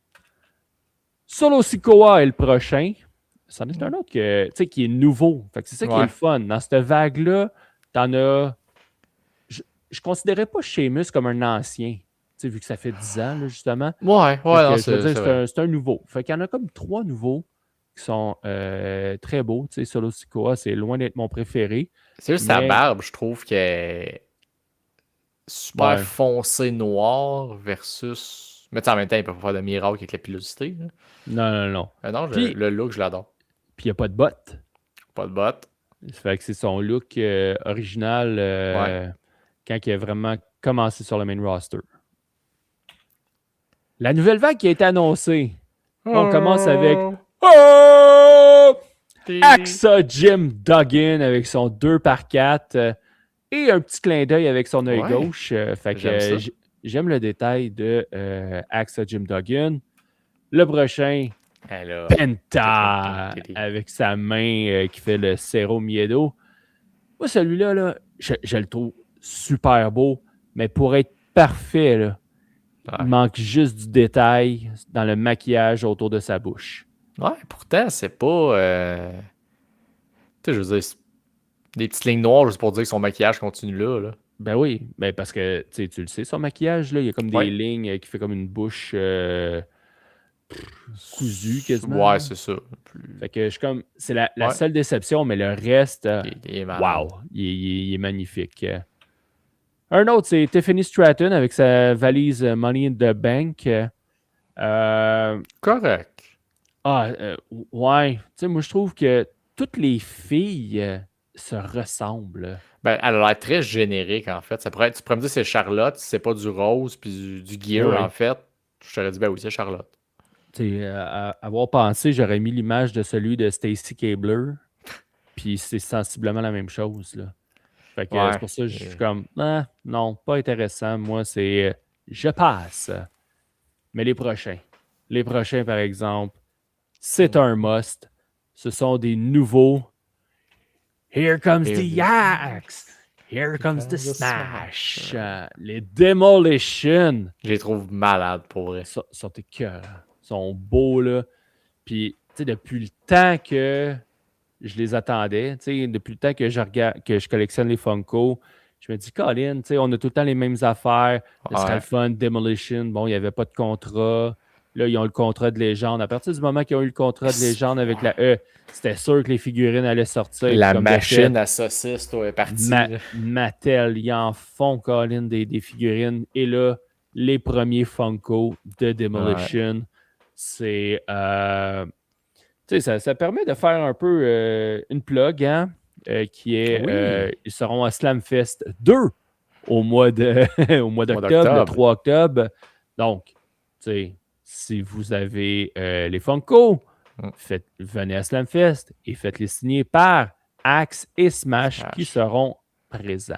[SPEAKER 2] Solo Sikoa est le prochain. C'en est un autre qui est nouveau. Fait que c'est ça qui est le fun. Dans cette vague-là, t'en as... Je ne considérais pas Sheamus comme un ancien, vu que ça fait 10 ans, là, justement. C'est un nouveau. Fait qu'il y en a comme 3 nouveaux qui sont très beaux. Solo Sikoa, c'est loin d'être mon préféré.
[SPEAKER 1] C'est juste sa barbe, je trouve qu'elle est super foncée noire versus... Mais en même temps, il peut pas faire de miracle avec la pilosité. Là.
[SPEAKER 2] Non.
[SPEAKER 1] Non, le look, je l'adore.
[SPEAKER 2] Puis il n'y a pas de bottes.
[SPEAKER 1] Pas de bottes.
[SPEAKER 2] Fait que c'est son look original quand il a vraiment commencé sur le main roster. La nouvelle vague qui a été annoncée. On commence avec Axa Jim Duggan avec son 2x4 et un petit clin d'œil avec son œil gauche. Fait que j'aime le détail de Axa Jim Duggan. Le prochain, Penta avec sa main qui fait le Cerro Miedo. Moi, celui-là, là, je le trouve super beau, mais pour être parfait, là, il manque juste du détail dans le maquillage autour de sa bouche.
[SPEAKER 1] Ouais, pourtant, c'est pas... Tu sais, je veux dire, des petites lignes noires juste pour dire que son maquillage continue là.
[SPEAKER 2] Ben oui, ben parce que tu le sais, son maquillage, là, il y a comme des lignes qui fait comme une bouche cousue quasiment.
[SPEAKER 1] Ouais, c'est ça.
[SPEAKER 2] Fait que je suis comme... C'est la seule déception, mais le reste, wow, il est magnifique. Un autre, c'est Tiffany Stratton avec sa valise Money in the Bank.
[SPEAKER 1] Correct.
[SPEAKER 2] Ouais. Tu sais, moi, je trouve que toutes les filles se ressemblent.
[SPEAKER 1] Ben, elle a l'air très générique, en fait. Tu pourrais me dire que c'est Charlotte, c'est pas du rose puis du gear, en fait. Je t'aurais dit, ben oui, c'est Charlotte.
[SPEAKER 2] Tu sais, à avoir pensé, j'aurais mis l'image de celui de Stacy Keibler. Puis c'est sensiblement la même chose, là. Fait que c'est pour ça que je suis comme, non, pas intéressant. Moi, c'est je passe. Mais les prochains, par exemple, c'est un must. Ce sont des nouveaux. Here comes the axe. Here comes the smash. Les Demolition.
[SPEAKER 1] Je les trouve malades pour vrai.
[SPEAKER 2] Sont écœurants. Ils sont beaux, là. Puis, tu sais, depuis le temps que je les attendais, tu sais, depuis le temps que je collectionne les Funko, je me dis, Colin, tu sais, on a tout le temps les mêmes affaires. Le serait le fun, Demolition. Bon, il n'y avait pas de contrat. Là, ils ont le contrat de légende. À partir du moment qu'ils ont eu le contrat de légende avec la E, c'était sûr que les figurines allaient sortir.
[SPEAKER 1] La machine à saucisse, toi, est partie.
[SPEAKER 2] Mattel, ils en font, Colin, des figurines. Et là, les premiers Funko de Demolition, c'est... tu sais, ça permet de faire un peu une plug, hein? qui est... ils seront à Slamfest 2 au mois d'octobre, le 3 octobre. Donc, tu sais, si vous avez les Funko, venez à Slamfest et faites-les signer par Axe et Smash qui seront présents.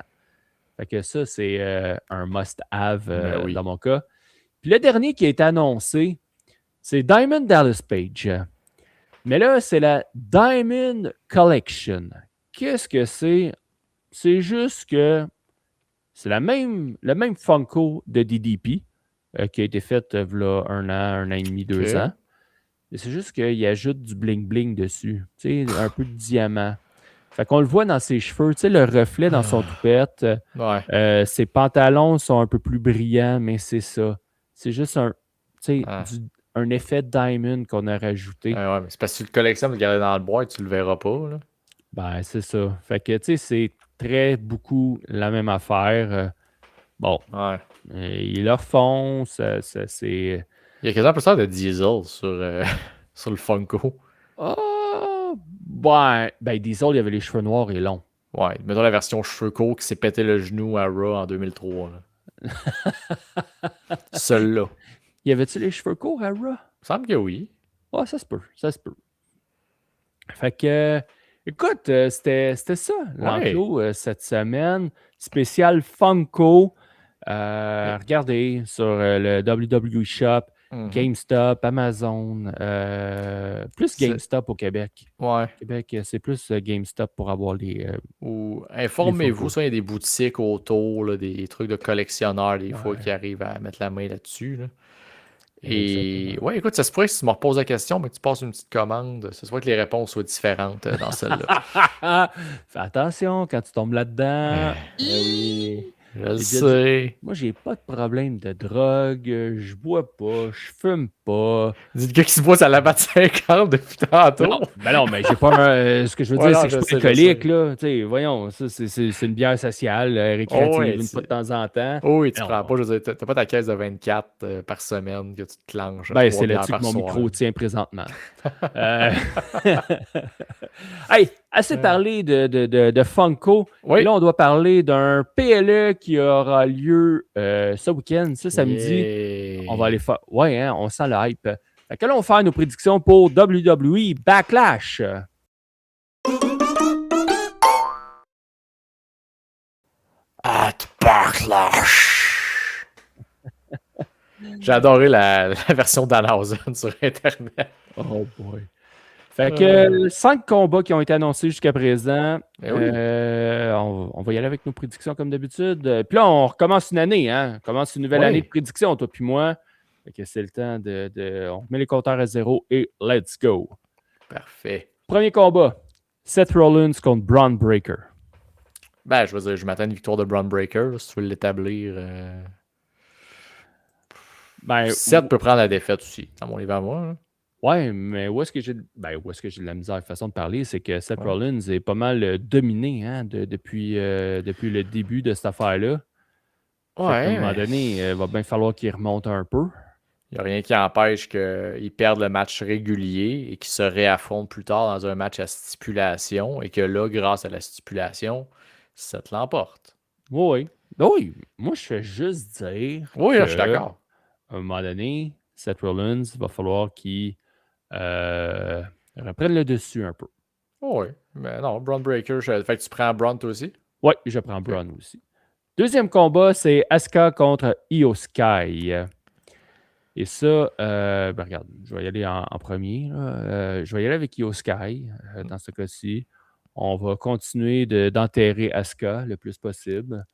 [SPEAKER 2] Fait que ça, c'est un must-have dans mon cas. Puis le dernier qui a été annoncé, c'est Diamond Dallas Page. Mais là, c'est la Diamond Collection. Qu'est-ce que c'est? C'est juste que c'est le même Funko de DDP qui a été fait il y a un an et demi, 2 ans. Et c'est juste qu'il ajoute du bling-bling dessus. Tu sais, un peu de diamant. Fait qu'on le voit dans ses cheveux, tu sais, le reflet dans son toupette. Ses pantalons sont un peu plus brillants, mais c'est ça. C'est juste un effet diamond qu'on a rajouté.
[SPEAKER 1] Ouais, mais c'est parce que tu le collectionnes, tu le gardes dans le bois et tu le verras pas. Là.
[SPEAKER 2] Ben, c'est ça. Fait que, tu sais, c'est beaucoup la même affaire. Bon. Ils le refont. C'est...
[SPEAKER 1] Il y a quasiment plus ça de Diesel sur le Funko.
[SPEAKER 2] Ben, Diesel, il avait les cheveux noirs et longs.
[SPEAKER 1] Ouais, mettons la version cheveux courts qui s'est pété le genou à Raw en 2003. Celui-là.
[SPEAKER 2] Y avait-tu les cheveux courts à Raw?
[SPEAKER 1] Il me semble que oui.
[SPEAKER 2] Ouais, ça se peut. Fait que, écoute, c'était ça, l'enclos cette semaine. Spécial Funko. Regardez sur le WWE Shop, GameStop, Amazon, plus GameStop au Québec.
[SPEAKER 1] Ouais.
[SPEAKER 2] Au Québec, c'est plus GameStop pour avoir les...
[SPEAKER 1] Ou informez-vous, soit il y a des boutiques autour, là, des trucs de collectionneurs, des fois, qui arrivent à mettre la main là-dessus. Là. Et ouais, écoute, ça se pourrait que si tu me reposes la question, mais que tu passes une petite commande, ça se pourrait que les réponses soient différentes dans celle-là.
[SPEAKER 2] Fais attention quand tu tombes là-dedans.
[SPEAKER 1] Oui. Je le sais.
[SPEAKER 2] Moi, j'ai pas de problème de drogue. Je bois pas. Je fume pas.
[SPEAKER 1] Dis le gars qui se boit sa lavate 50 depuis tantôt.
[SPEAKER 2] Non, mais j'ai pas ce que je veux dire, c'est que je suis pas alcoolique, là. T'sais, voyons, ça, c'est une bière sociale, récréative, une fois de temps en temps.
[SPEAKER 1] Oui, tu prends pas, je veux dire, t'as pas ta caisse de 24 par semaine que tu te clenches.
[SPEAKER 2] Ben, c'est là-dessus que mon micro tient présentement. Hey, assez parlé de Funko.
[SPEAKER 1] Oui.
[SPEAKER 2] Là, on doit parler d'un PLE qui aura lieu ce week-end, ce samedi. On va aller faire... Ouais, hein, on sent le hype. Fait que là, on va faire nos prédictions pour WWE Backlash.
[SPEAKER 1] At Backlash. J'ai adoré la version d'Anhausen sur Internet.
[SPEAKER 2] Oh boy. Fait que 5 combats qui ont été annoncés jusqu'à présent. On va y aller avec nos prédictions comme d'habitude. Puis là, on recommence une année, hein? On commence une nouvelle année de prédictions, toi puis moi. Fait que c'est le temps on met les compteurs à zéro et let's go.
[SPEAKER 1] Parfait.
[SPEAKER 2] Premier combat. Seth Rollins contre Braun Breaker.
[SPEAKER 1] Ben, je veux dire, je m'attends à une victoire de Braun Breaker, si tu veux l'établir. Seth peut prendre la défaite aussi, dans mon livre à moi. Hein.
[SPEAKER 2] Ouais, mais où est-ce que j'ai de la misère, façon de parler, c'est que Seth Rollins est pas mal dominé hein, depuis le début de cette affaire-là. À un moment donné, il va bien falloir qu'il remonte un peu.
[SPEAKER 1] Il n'y a rien qui empêche qu'il perde le match régulier et qu'il se réaffronte plus tard dans un match à stipulation et que là, grâce à la stipulation, Seth l'emporte.
[SPEAKER 2] Oui. Moi, je fais juste dire
[SPEAKER 1] je suis d'accord.
[SPEAKER 2] À un moment donné, Seth Rollins, il va falloir qu'il reprenne le dessus un peu.
[SPEAKER 1] Oui, mais non, Braun Breaker, fait que tu prends Braun toi aussi?
[SPEAKER 2] Oui, je prends Braun aussi. Deuxième combat, c'est Asuka contre Io Sky. Et ça, regarde, je vais y aller en premier. Je vais y aller avec Io Sky dans ce cas-ci. On va continuer d'enterrer Asuka le plus possible.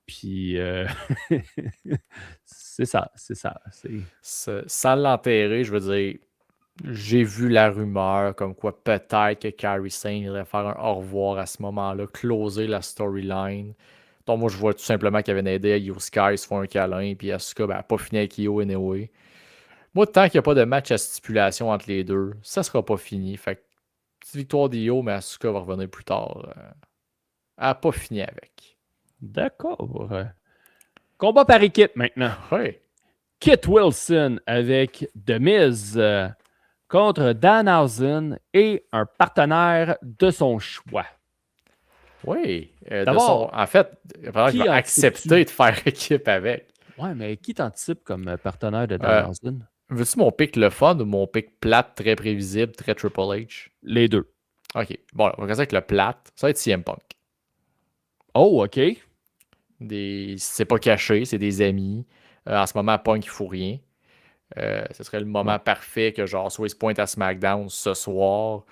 [SPEAKER 2] Puis, c'est ça.
[SPEAKER 1] Sans l'enterrer, je veux dire, j'ai vu la rumeur comme quoi peut-être que Kairi Sane irait faire un au revoir à ce moment-là, closer la storyline. Donc, moi, je vois tout simplement Kevin Aidé et Io Sky se font un câlin, puis Asuka n'a pas fini avec Io anyway. Moi, tant qu'il n'y a pas de match à stipulation entre les deux, ça sera pas fini. Fait que, petite victoire d'Io, mais Asuka va revenir plus tard. Elle n'a pas fini avec.
[SPEAKER 2] D'accord. Combat par équipe maintenant.
[SPEAKER 1] Oui.
[SPEAKER 2] Kit Wilson avec The Miz contre Danhausen et un partenaire de son choix.
[SPEAKER 1] Oui.
[SPEAKER 2] D'abord,
[SPEAKER 1] En fait, il
[SPEAKER 2] qui
[SPEAKER 1] va
[SPEAKER 2] anticipes-tu?
[SPEAKER 1] accepter de faire équipe avec.
[SPEAKER 2] Ouais, mais qui t'anticipe comme partenaire de
[SPEAKER 1] Euh,
[SPEAKER 2] Danhausen?
[SPEAKER 1] Veux-tu mon pic le fun ou mon pic plate, très prévisible, très Triple H?
[SPEAKER 2] Les deux.
[SPEAKER 1] Ok. Bon, on va commencer avec le plate. Ça va être CM Punk.
[SPEAKER 2] Oh, OK.
[SPEAKER 1] C'est pas caché, c'est des amis. En ce moment, Punk, il faut rien. Ce serait le
[SPEAKER 2] Ouais.
[SPEAKER 1] moment parfait que genre soit il se pointe à SmackDown ce soir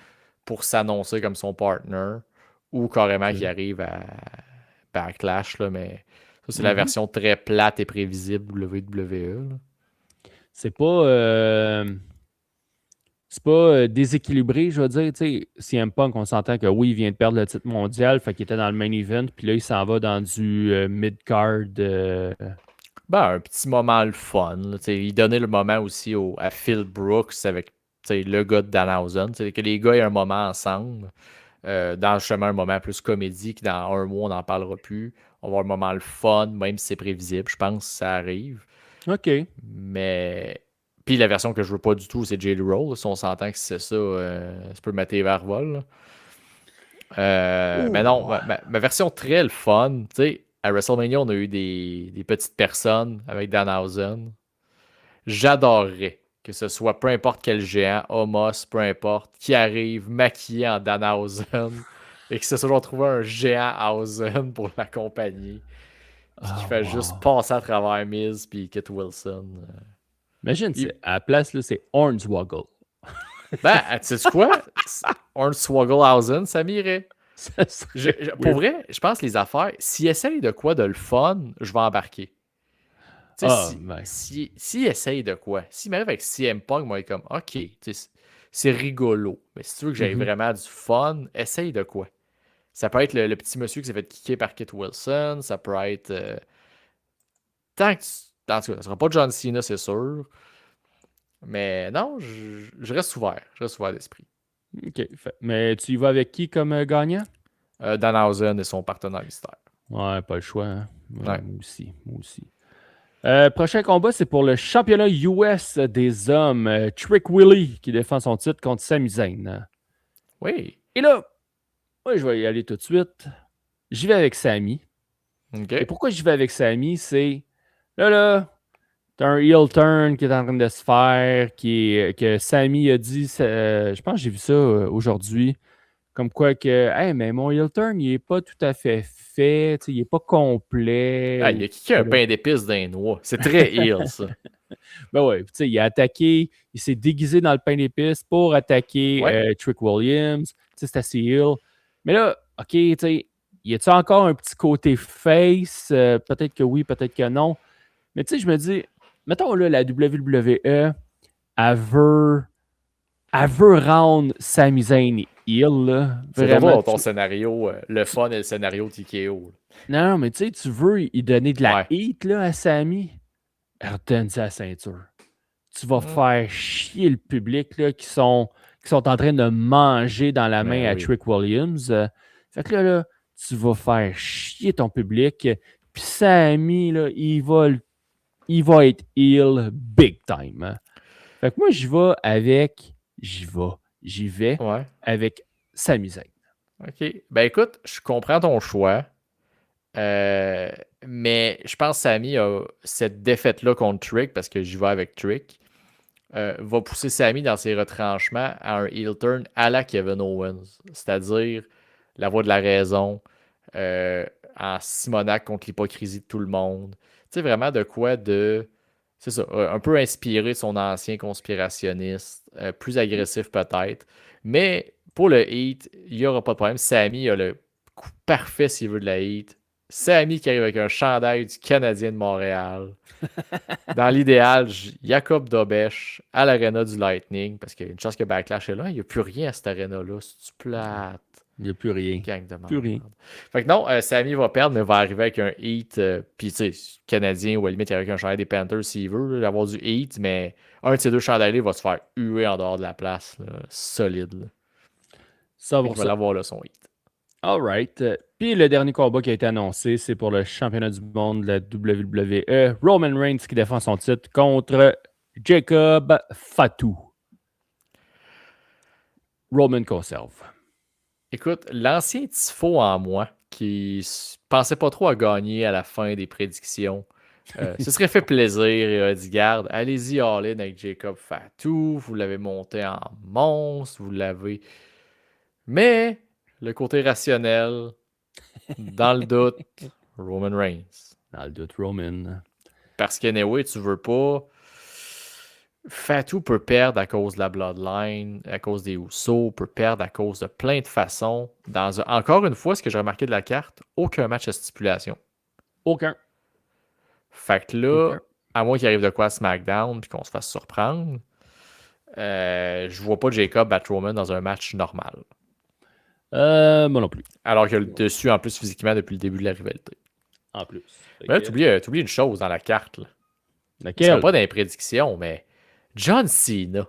[SPEAKER 1] pour s'annoncer comme son partner ou carrément qu'il
[SPEAKER 2] OK.
[SPEAKER 1] arrive à Backlash, là, mais ça c'est la
[SPEAKER 2] Mhm.
[SPEAKER 1] version très plate et prévisible WWE. Là.
[SPEAKER 2] C'est pas c'est pas déséquilibré, je veux dire. Tu sais, CM Punk, on s'entend que oui, il vient de perdre le titre mondial, fait qu'il était dans le main event, puis là, il s'en va dans du mid-card.
[SPEAKER 1] Ben, un petit moment le fun. Là, il donnait le moment aussi à Phil Brooks avec le gars de Danhausen. Que les gars aient un moment ensemble. Dans justement un moment plus comédie, que dans un mois, on n'en parlera plus. On va avoir un moment le fun, même si c'est prévisible. Je pense que ça arrive.
[SPEAKER 2] OK.
[SPEAKER 1] Mais. Puis la version que je veux pas du tout, c'est Jelly Roll. Si on s'entend que c'est ça, ça peut mettre les verres vol. Là. Mais non,
[SPEAKER 2] Ouh.
[SPEAKER 1] ma version très le fun, tu sais, à WrestleMania, on a eu des petites personnes avec Danhausen. J'adorerais que ce soit peu importe quel géant, Homos, peu importe, qui arrive maquillé en Danhausen et que ce soit genre trouver un géant Hausen pour l'accompagner. Puis qui
[SPEAKER 2] Ah,
[SPEAKER 1] fait juste
[SPEAKER 2] wow.
[SPEAKER 1] passer à travers Miz puis Kit Wilson.
[SPEAKER 2] Imagine,
[SPEAKER 1] Il-
[SPEAKER 2] à la place, là, c'est Hornswoggle.
[SPEAKER 1] Ben, tu sais quoi? Hornswogglehausen, ça m'irait.
[SPEAKER 2] Ça serait
[SPEAKER 1] Pour
[SPEAKER 2] weird.
[SPEAKER 1] vrai, je pense que les affaires, s'ils essayent de quoi de le fun, je vais embarquer. Tu sais,
[SPEAKER 2] Ah, ben.
[SPEAKER 1] s'ils essayent de quoi, s'ils m'arrivent avec CM Punk, moi, comme, OK, tu sais, c'est rigolo. Mais si tu veux que j'aille
[SPEAKER 2] Mhm.
[SPEAKER 1] vraiment du fun, essaye de quoi. Ça peut être le petit monsieur qui s'est fait kicker par Kit Wilson, ça peut être. Tant que en tout cas, ça sera pas John Cena, c'est sûr. Mais non, je reste ouvert. Je reste ouvert d'esprit.
[SPEAKER 2] OK. Mais tu y vas avec qui comme gagnant?
[SPEAKER 1] Danhausen et son partenaire mystère.
[SPEAKER 2] Ouais, pas le choix, hein. Ouais,
[SPEAKER 1] Ouais.
[SPEAKER 2] moi aussi. Moi aussi. Prochain combat, c'est pour le championnat US des hommes. Trick Willie qui défend son titre contre Sami Zayn.
[SPEAKER 1] Oui.
[SPEAKER 2] Et là, moi, je vais y aller tout de suite. J'y vais avec Sami. Et
[SPEAKER 1] OK.
[SPEAKER 2] pourquoi j'y vais avec Sami, c'est là, t'as un heel turn qui est en train de se faire, que Sami a dit, je pense que j'ai vu ça aujourd'hui, comme quoi que, hey, mais mon heel turn, il est pas tout à fait fait, tu sais, il est pas complet.
[SPEAKER 1] Ah, il
[SPEAKER 2] Ou
[SPEAKER 1] a kické un
[SPEAKER 2] whatever.
[SPEAKER 1] pain d'épices d'un noix. C'est très heel, ça.
[SPEAKER 2] Ben ouais, tu sais, il a attaqué, il s'est déguisé dans le pain d'épices pour attaquer
[SPEAKER 1] Ouais.
[SPEAKER 2] Trick Williams. Tu sais, c'est assez heel. Mais là, OK, tu sais, y a-tu encore un petit côté face? Peut-être que oui, peut-être que non. Mais tu sais, je me dis, mettons là, la WWE, elle veut rendre Sami Zayn heel, là.
[SPEAKER 1] C'est donc
[SPEAKER 2] Vraiment.
[SPEAKER 1] pas ton scénario, le fun et le scénario TKO.
[SPEAKER 2] Non, mais tu sais, tu veux y donner de la
[SPEAKER 1] Ouais.
[SPEAKER 2] heat là, à Sami. Redonne sa ceinture. Tu vas
[SPEAKER 1] Mm.
[SPEAKER 2] faire chier le public là, qui sont en train de manger dans la main
[SPEAKER 1] Mais
[SPEAKER 2] à
[SPEAKER 1] oui.
[SPEAKER 2] Trick Williams. Fait que là, tu vas faire chier ton public. Puis Sami, là, il va être heel big time. Hein. Fait que moi, j'y vais
[SPEAKER 1] Ouais.
[SPEAKER 2] avec Sami Zayn.
[SPEAKER 1] OK. Ben écoute, je comprends ton choix. Euh, mais je pense que Sami a cette défaite-là contre Trick, parce que j'y vais avec Trick, va pousser Sami dans ses retranchements à un heel turn à la Kevin Owens. C'est-à-dire la voix de la raison, euh, en Simonac contre l'hypocrisie de tout le monde. Tu sais, vraiment de quoi de. C'est ça, un peu inspiré de son ancien conspirationniste, plus agressif peut-être. Mais pour le heat, il n'y aura pas de problème. Sami a le coup parfait s'il veut de la heat. Sami qui arrive avec un chandail du Canadien de Montréal. Dans l'idéal, Jacob Dobesch à l'aréna du Lightning, parce qu'il y a une chance que Backlash est là. Il n'y a plus rien à cette aréna-là. C'est plate.
[SPEAKER 2] Il n'y a plus rien.
[SPEAKER 1] Gang de
[SPEAKER 2] Plus rien.
[SPEAKER 1] merde. Fait que non, Sami va perdre, mais va arriver avec un heat. Puis tu sais, Canadien ou à la limite, il y avec un chandail des Panthers s'il veut, avoir du heat, mais un de ces deux chandails va se faire huer en dehors de la place. Là, solide. Là.
[SPEAKER 2] Ça
[SPEAKER 1] Fait
[SPEAKER 2] pour
[SPEAKER 1] qu'il va
[SPEAKER 2] ça.
[SPEAKER 1] l'avoir là, son heat.
[SPEAKER 2] All right. Puis le dernier combat qui a été annoncé, c'est pour le championnat du monde de la WWE. Roman Reigns qui défend son titre contre Jacob Fatu. Roman conserve.
[SPEAKER 1] Écoute, l'ancien Tifo en moi qui pensait pas trop à gagner à la fin des prédictions, se serait fait plaisir et a dit garde, allez-y all-in avec Jacob Fatou, vous l'avez monté en monstre, vous l'avez. Mais le côté rationnel, dans le doute, Roman Reigns.
[SPEAKER 2] Dans le doute, Roman.
[SPEAKER 1] Parce qu'anyway, tu veux pas. Fatou peut perdre à cause de la Bloodline, à cause des Usos, peut perdre à cause de plein de façons. Encore une fois, ce que j'ai remarqué de la carte, aucun match à stipulation.
[SPEAKER 2] Aucun.
[SPEAKER 1] Fait que là, à moins qu'il arrive de quoi à SmackDown puis qu'on se fasse surprendre, je vois pas Jacob battre Roman dans un match normal.
[SPEAKER 2] Moi non plus.
[SPEAKER 1] Alors qu'il a le dessus en plus physiquement depuis le début de la rivalité.
[SPEAKER 2] En plus.
[SPEAKER 1] Mais là, t'oublies une chose dans la carte. Là.
[SPEAKER 2] Laquelle?
[SPEAKER 1] Ce sera pas dans les prédictions, mais John Cena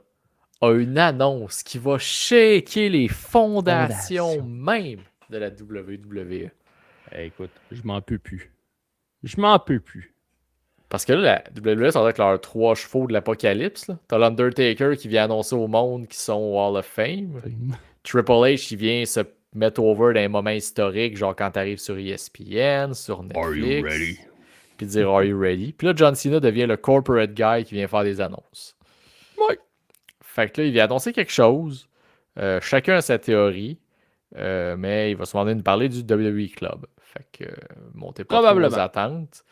[SPEAKER 1] a une annonce qui va shaker les fondations même de la WWE.
[SPEAKER 2] Écoute, je m'en peux plus. Je m'en peux plus.
[SPEAKER 1] Parce que là, la WWE, ça va être leurs 3 chevaux de l'apocalypse. T'as l'Undertaker qui vient annoncer au monde qu'ils sont au Hall of Fame. Triple H qui vient se mettre over dans un moment historique, genre quand t'arrives sur ESPN, sur Netflix.
[SPEAKER 2] Are you ready?
[SPEAKER 1] Puis dire Are you ready? Puis là, John Cena devient le corporate guy qui vient faire des annonces.
[SPEAKER 2] Ouais.
[SPEAKER 1] Fait que là, il vient annoncer quelque chose. Chacun a sa théorie. Mais il va se demander de parler du WWE Club. Fait que montez pas trop vos attentes.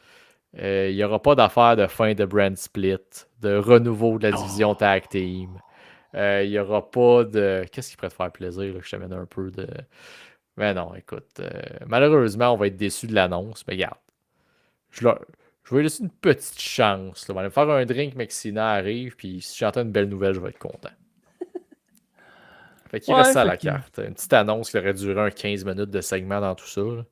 [SPEAKER 1] Il n'y aura pas d'affaire de fin de brand split, de renouveau de la division tag team. Il n'y aura pas de... Qu'est-ce qui pourrait te faire plaisir, là, que je t'amène un peu de... Mais non, écoute, malheureusement, on va être déçus de l'annonce. Mais regarde, je vais laisser une petite chance. Là. On va aller me faire un drink, Mexina arrive, puis si j'entends une belle nouvelle, je vais être content. Fait qu'il reste ça à la carte. Une petite annonce qui aurait duré un 15 minutes de segment dans tout ça. Là.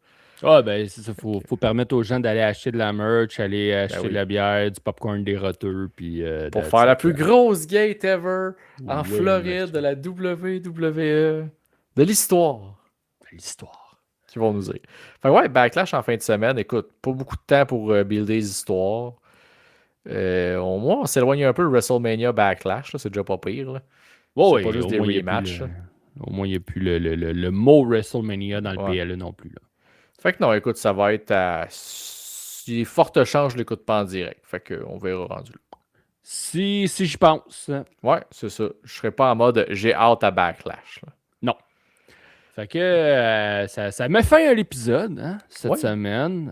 [SPEAKER 2] Ah, ben, c'est ça. Faut permettre aux gens d'aller acheter de la merch, aller acheter de la bière, du popcorn des roteux. Puis,
[SPEAKER 1] pour faire la plus grosse gate ever en Floride de la WWE. De l'histoire.
[SPEAKER 2] L'histoire.
[SPEAKER 1] Qu'ils vont nous dire. Fait que ouais, Backlash en fin de semaine. Écoute, pas beaucoup de temps pour builder des histoires. Au moins, on s'éloigne un peu de WrestleMania Backlash. Là, c'est déjà pas pire. Là.
[SPEAKER 2] Oh,
[SPEAKER 1] c'est pas juste des rematchs.
[SPEAKER 2] Au moins, il n'y a plus le mot WrestleMania dans le PLE non plus. Là.
[SPEAKER 1] Fait que non, écoute, ça va être à... Il y a fortes chances, je l'écoute pas en direct. Fait qu'on verra rendu là.
[SPEAKER 2] Si j'y pense.
[SPEAKER 1] Ouais, c'est ça. Je serai pas en mode j'ai hâte à Backlash. Là.
[SPEAKER 2] Non. Fait que ça met fin à l'épisode cette semaine.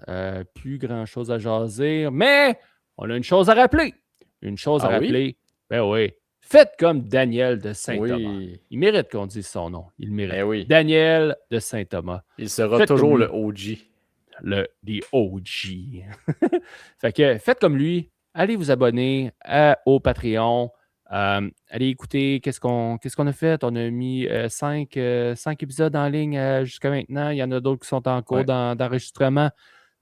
[SPEAKER 2] Plus grand-chose à jaser. Mais on a une chose à rappeler. Une chose à rappeler. Oui? Ben oui. Faites comme Daniel de Saint-Thomas. Oui. Il mérite qu'on dise son nom. Il le mérite.
[SPEAKER 1] Oui.
[SPEAKER 2] Daniel de Saint-Thomas.
[SPEAKER 1] Il sera toujours le OG.
[SPEAKER 2] The OG. Fait que faites comme lui. Allez vous abonner au Patreon. Allez écouter qu'est-ce qu'on a fait. On a mis 5 épisodes en ligne jusqu'à maintenant. Il y en a d'autres qui sont en cours d'enregistrement.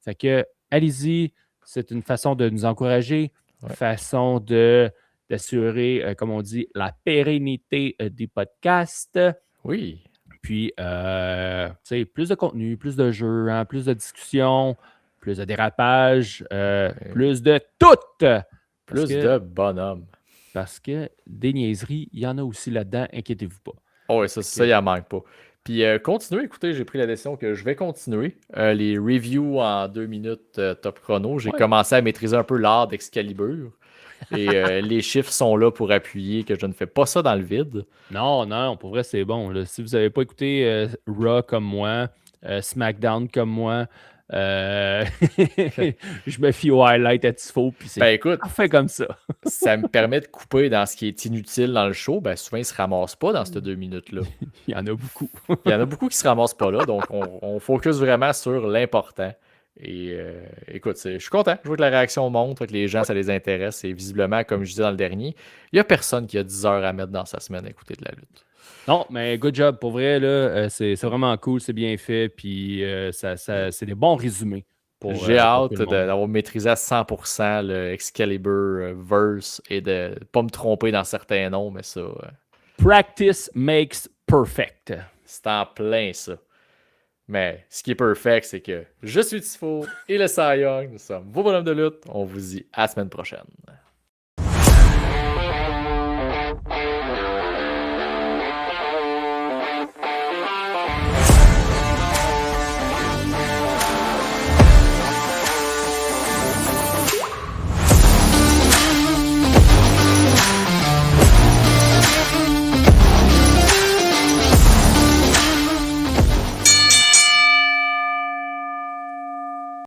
[SPEAKER 2] Fait que allez-y. C'est une façon de nous encourager. Une façon d'assurer, comme on dit, la pérennité des podcasts.
[SPEAKER 1] Oui.
[SPEAKER 2] Puis, plus de contenu, plus de jeux, plus de discussions, plus de dérapages, plus de tout.
[SPEAKER 1] Plus de bonhommes.
[SPEAKER 2] Parce que des niaiseries, il y en a aussi là-dedans, inquiétez-vous pas.
[SPEAKER 1] Oh, oui, ça, il en manque pas. Puis, continuez, écoutez, j'ai pris la décision que je vais continuer. Les reviews en 2 minutes top chrono, j'ai commencé à maîtriser un peu l'art d'Excalibur. Et les chiffres sont là pour appuyer que je ne fais pas ça dans le vide.
[SPEAKER 2] Non, pour vrai, c'est bon. Là. Si vous n'avez pas écouté Raw comme moi, SmackDown comme moi, je me fie au highlight à Tifo, puis c'est parfait comme ça.
[SPEAKER 1] Ça me permet de couper dans ce qui est inutile dans le show. Ben, souvent, ils ne se ramassent pas dans ces 2 minutes-là.
[SPEAKER 2] Il y en a beaucoup.
[SPEAKER 1] Il y en a beaucoup qui ne se ramassent pas là, donc on focus vraiment sur l'important. Et écoute, je suis content. Je vois que la réaction montre, que les gens, ça les intéresse. Et visiblement, comme je disais dans le dernier, il n'y a personne qui a 10 heures à mettre dans sa semaine à écouter de la lutte.
[SPEAKER 2] Non, mais good job. Pour vrai, là, c'est vraiment cool, c'est bien fait. Puis c'est des bons résumés.
[SPEAKER 1] J'ai hâte d'avoir maîtrisé à 100% le Excalibur verse et de ne pas me tromper dans certains noms, mais ça...
[SPEAKER 2] Practice makes perfect.
[SPEAKER 1] C'est en plein ça. Mais ce qui est perfect, c'est que je suis Tifo et le Cy Young. Nous sommes vos bonhommes de lutte. On vous dit à la semaine prochaine.